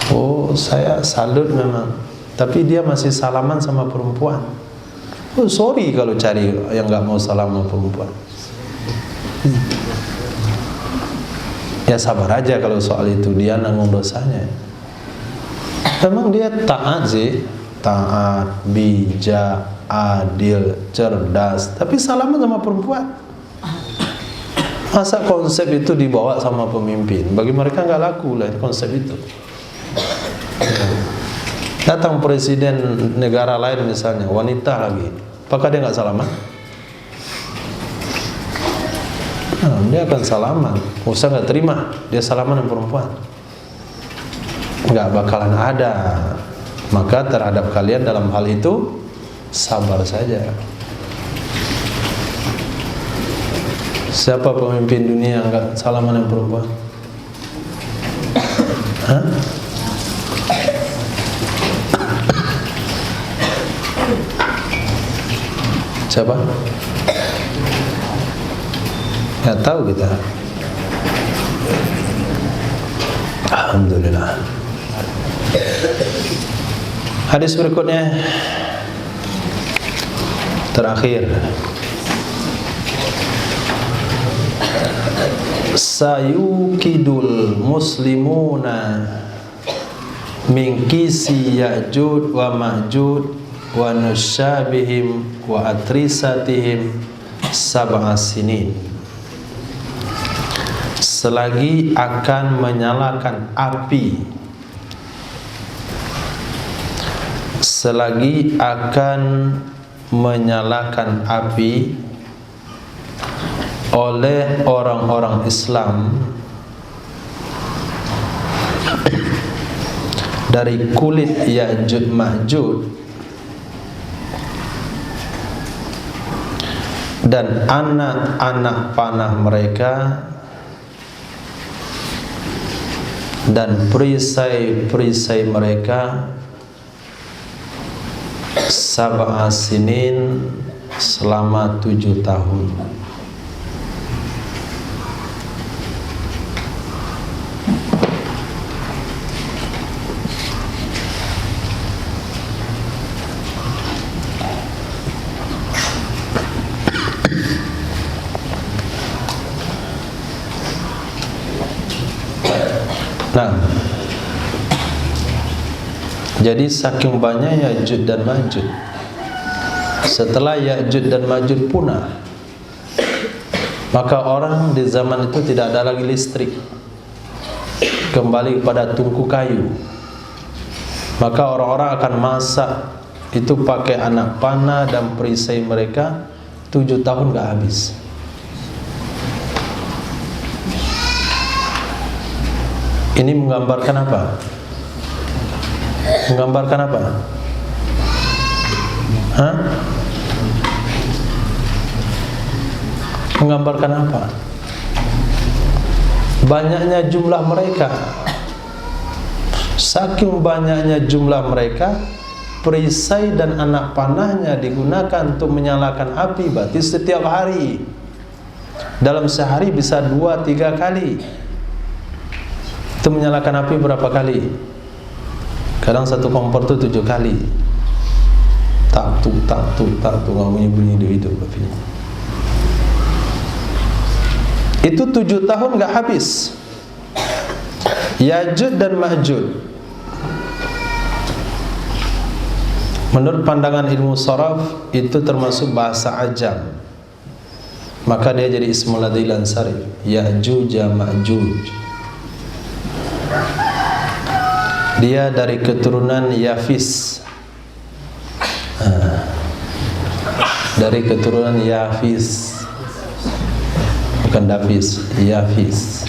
Oh, saya salut memang, tapi dia masih salaman sama perempuan. Oh, sorry kalau cari yang nggak mau salaman sama perempuan. Ya sabar aja kalau soal itu, dia nanggung dosanya. Memang dia taat sih, taat, bijak, adil, cerdas, tapi salaman sama perempuan. Masa konsep itu dibawa sama pemimpin? Bagi mereka nggak laku lah konsep itu. Datang presiden negara lain misalnya, wanita lagi, apakah dia nggak salaman? Nah, dia akan salaman. Usah nggak terima dia salaman dengan perempuan, nggak bakalan ada. Maka terhadap kalian dalam hal itu sabar saja. Siapa pemimpin dunia yang nggak salaman dengan perempuan? Hah? Siapa? Nggak tahu kita. Alhamdulillah. Hadis berikutnya terakhir. Sayukidul muslimuna min kisi Ya'jud wa Ma'jud wa nusyabihim wa atrisatihim sab'a sinin. Selagi akan menyalakan api, selagi akan menyalakan api oleh orang-orang Islam dari kulit Ya'jud Ma'jud dan anak-anak panah mereka dan perisai-perisai mereka sab'a sinin, selama 7 tahun. Nah, jadi saking banyak Ya'jud dan Ma'jud, setelah Ya'jud dan Ma'jud punah, maka orang di zaman itu tidak ada lagi listrik, kembali kepada tungku kayu. Maka orang-orang akan masak itu pakai anak panah dan perisai mereka, 7 tahun gak habis. Ini menggambarkan apa? Menggambarkan apa? Hah? Menggambarkan apa? Banyaknya jumlah mereka. Saking banyaknya jumlah mereka, perisai dan anak panahnya digunakan untuk menyalakan api. Berarti setiap hari, dalam sehari bisa 2-3 kali. Itu menyalakan api berapa kali? Kadang satu kompor itu 7 kali. Tak tu nggak bunyi itu api. Itu 7 tahun nggak habis. Ya'jud dan Ma'jud, menurut pandangan ilmu sharaf, itu termasuk bahasa Ajam. Maka dia jadi ismul ladzi lansari, Ya'juj Ma'juj. Dia dari keturunan Yafis. Dari keturunan Yafis, bukan Davis, Yafis.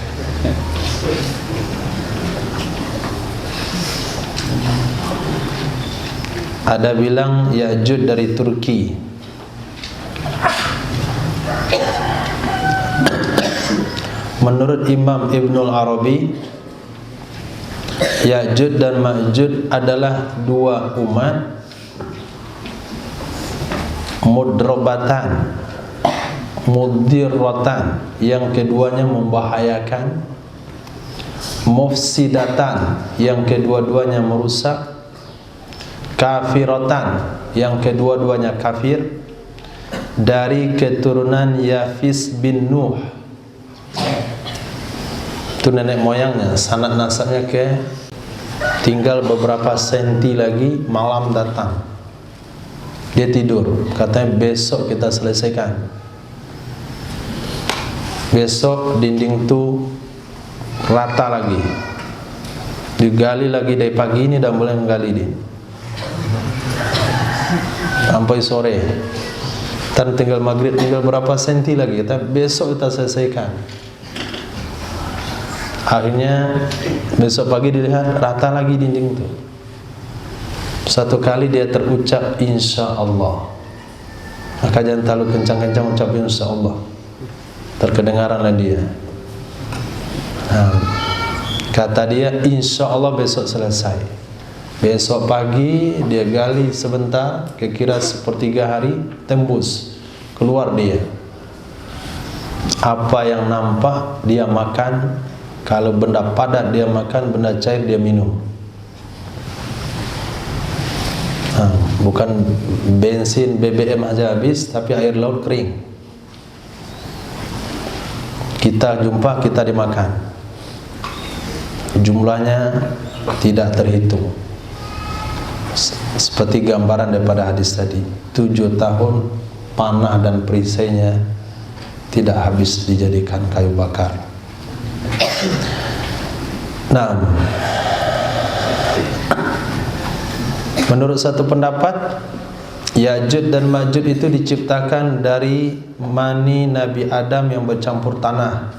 Ada bilang Ya'jud dari Turki. Menurut Imam Ibnul Arabi, Ya'jud dan Ma'jud adalah 2 umat mudrobatan, mudirratan, yang keduanya membahayakan, mufsidatan, yang kedua-duanya merusak, kafiratan, yang kedua-duanya kafir, dari keturunan Yafis bin Nuh. Itu nenek moyangnya, sanad nasabnya ke tinggal beberapa senti lagi malam datang. Dia tidur, katanya besok kita selesaikan. Besok dinding itu rata lagi, digali lagi dari pagi ini dan mulai menggali ini sampai sore. Dan tinggal maghrib, tinggal berapa senti lagi, kita besok kita selesaikan. Akhirnya besok pagi dilihat rata lagi dinding itu. Satu kali dia terucap insya Allah, maka jangan terlalu kencang-kencang ucap insya Allah, terkedengaranlah dia. Kata dia insya Allah besok selesai. Besok pagi dia gali sebentar, kira-kira sepertiga hari, tembus, keluar dia. Apa yang nampak dia makan. Kalau benda padat dia makan, benda cair dia minum. Bukan bensin BBM aja habis, tapi air laut kering. Kita jumpa, kita dimakan. Jumlahnya tidak terhitung. Seperti gambaran daripada hadis tadi, 7 tahun panah dan perisainya tidak habis dijadikan kayu bakar. Nah, menurut satu pendapat, Ya'juj dan Ma'juj itu diciptakan dari mani Nabi Adam yang bercampur tanah,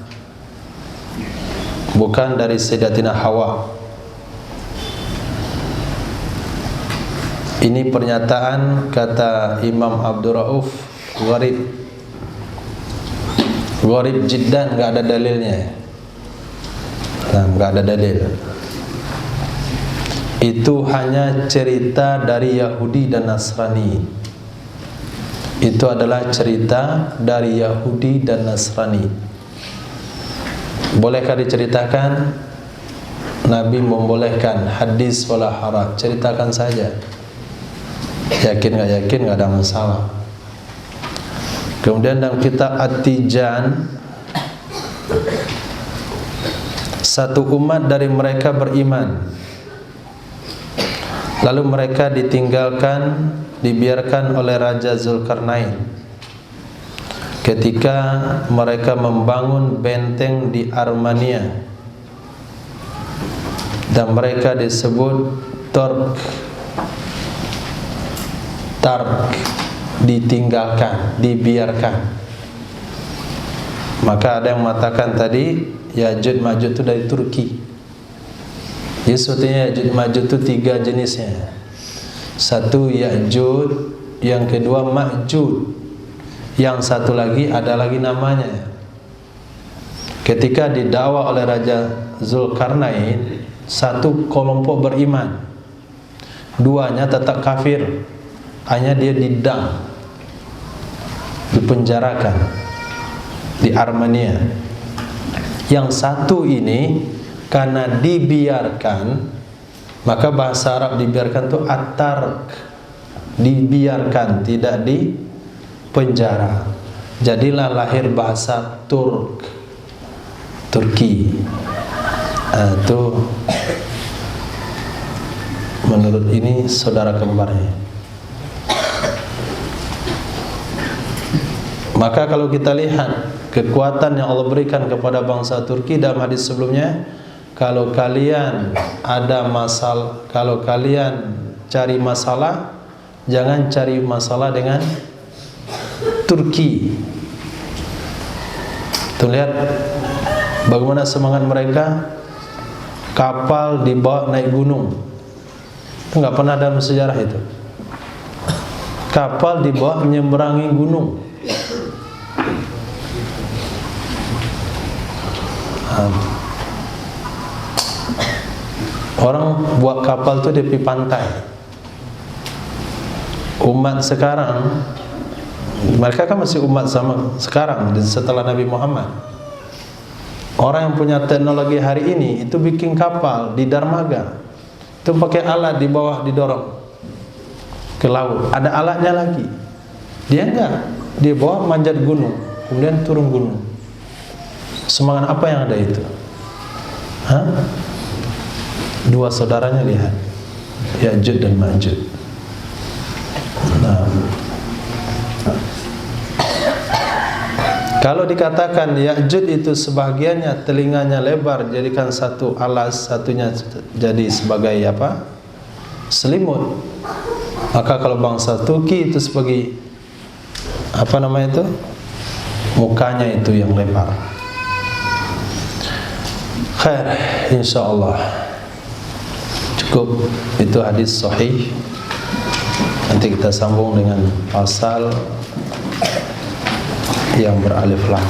bukan dari Sayyidatina Hawa. Ini pernyataan kata Imam Abdul Rauf gharib jiddan, nggak ada dalilnya. Nggak ada dalil. Itu hanya cerita dari Yahudi dan Nasrani. Itu adalah cerita dari Yahudi dan Nasrani. Bolehkah diceritakan? Nabi membolehkan, hadis wala haraj, ceritakan saja. Yakin nggak yakin nggak ada masalah. Kemudian dalam kitab At-Tijan, satu umat dari mereka beriman, lalu mereka ditinggalkan, dibiarkan oleh Raja Zulkarnain ketika mereka membangun benteng di Armenia, dan mereka disebut Tark, ditinggalkan, dibiarkan. Maka ada yang mengatakan tadi Ya'juj Ma'juj itu dari Turki. Jadi sebetulnya Ya'juj Ma'juj itu 3 jenisnya. Satu Ya'juj, yang kedua Ma'juj, yang satu lagi ada lagi namanya. Ketika didakwa oleh Raja Zulkarnain, satu kelompok beriman, duanya tetap kafir, hanya dia didang, dipenjarakan di Armenia. Yang satu ini karena dibiarkan, maka bahasa Arab dibiarkan itu at-tark, dibiarkan, tidak dipenjara. Jadilah lahir bahasa Turki. Itu menurut ini saudara kembarnya. Maka kalau kita lihat kekuatan yang Allah berikan kepada bangsa Turki dalam hadis sebelumnya, kalau kalian ada masalah, kalau kalian cari masalah, jangan cari masalah dengan Turki. Tuh lihat bagaimana semangat mereka, kapal dibawa naik gunung. Itu nggak pernah dalam sejarah itu. Kapal dibawa menyeberangi gunung. Orang buat kapal tuh di pantai. Umat sekarang Mereka kan masih umat sama sekarang dan setelah Nabi Muhammad. Orang yang punya teknologi hari ini itu bikin kapal di dermaga, itu pakai alat di bawah didorong ke laut. Ada alatnya lagi. Dia enggak, dia bawa manjat gunung, kemudian turun gunung. Semangat apa yang ada itu? Hah? Dua saudaranya lihat, Ya'juj dan Ma'juj. Nah, kalau dikatakan Ya'juj itu sebagiannya telinganya lebar, jadikan satu alas, satunya jadi sebagai apa? Selimut. Maka kalau bangsa Turki itu sebagai apa namanya itu? Mukanya itu yang lebar. Khair, insyaallah. Cukup itu hadis sahih. Nanti kita sambung dengan pasal yang beralif lam.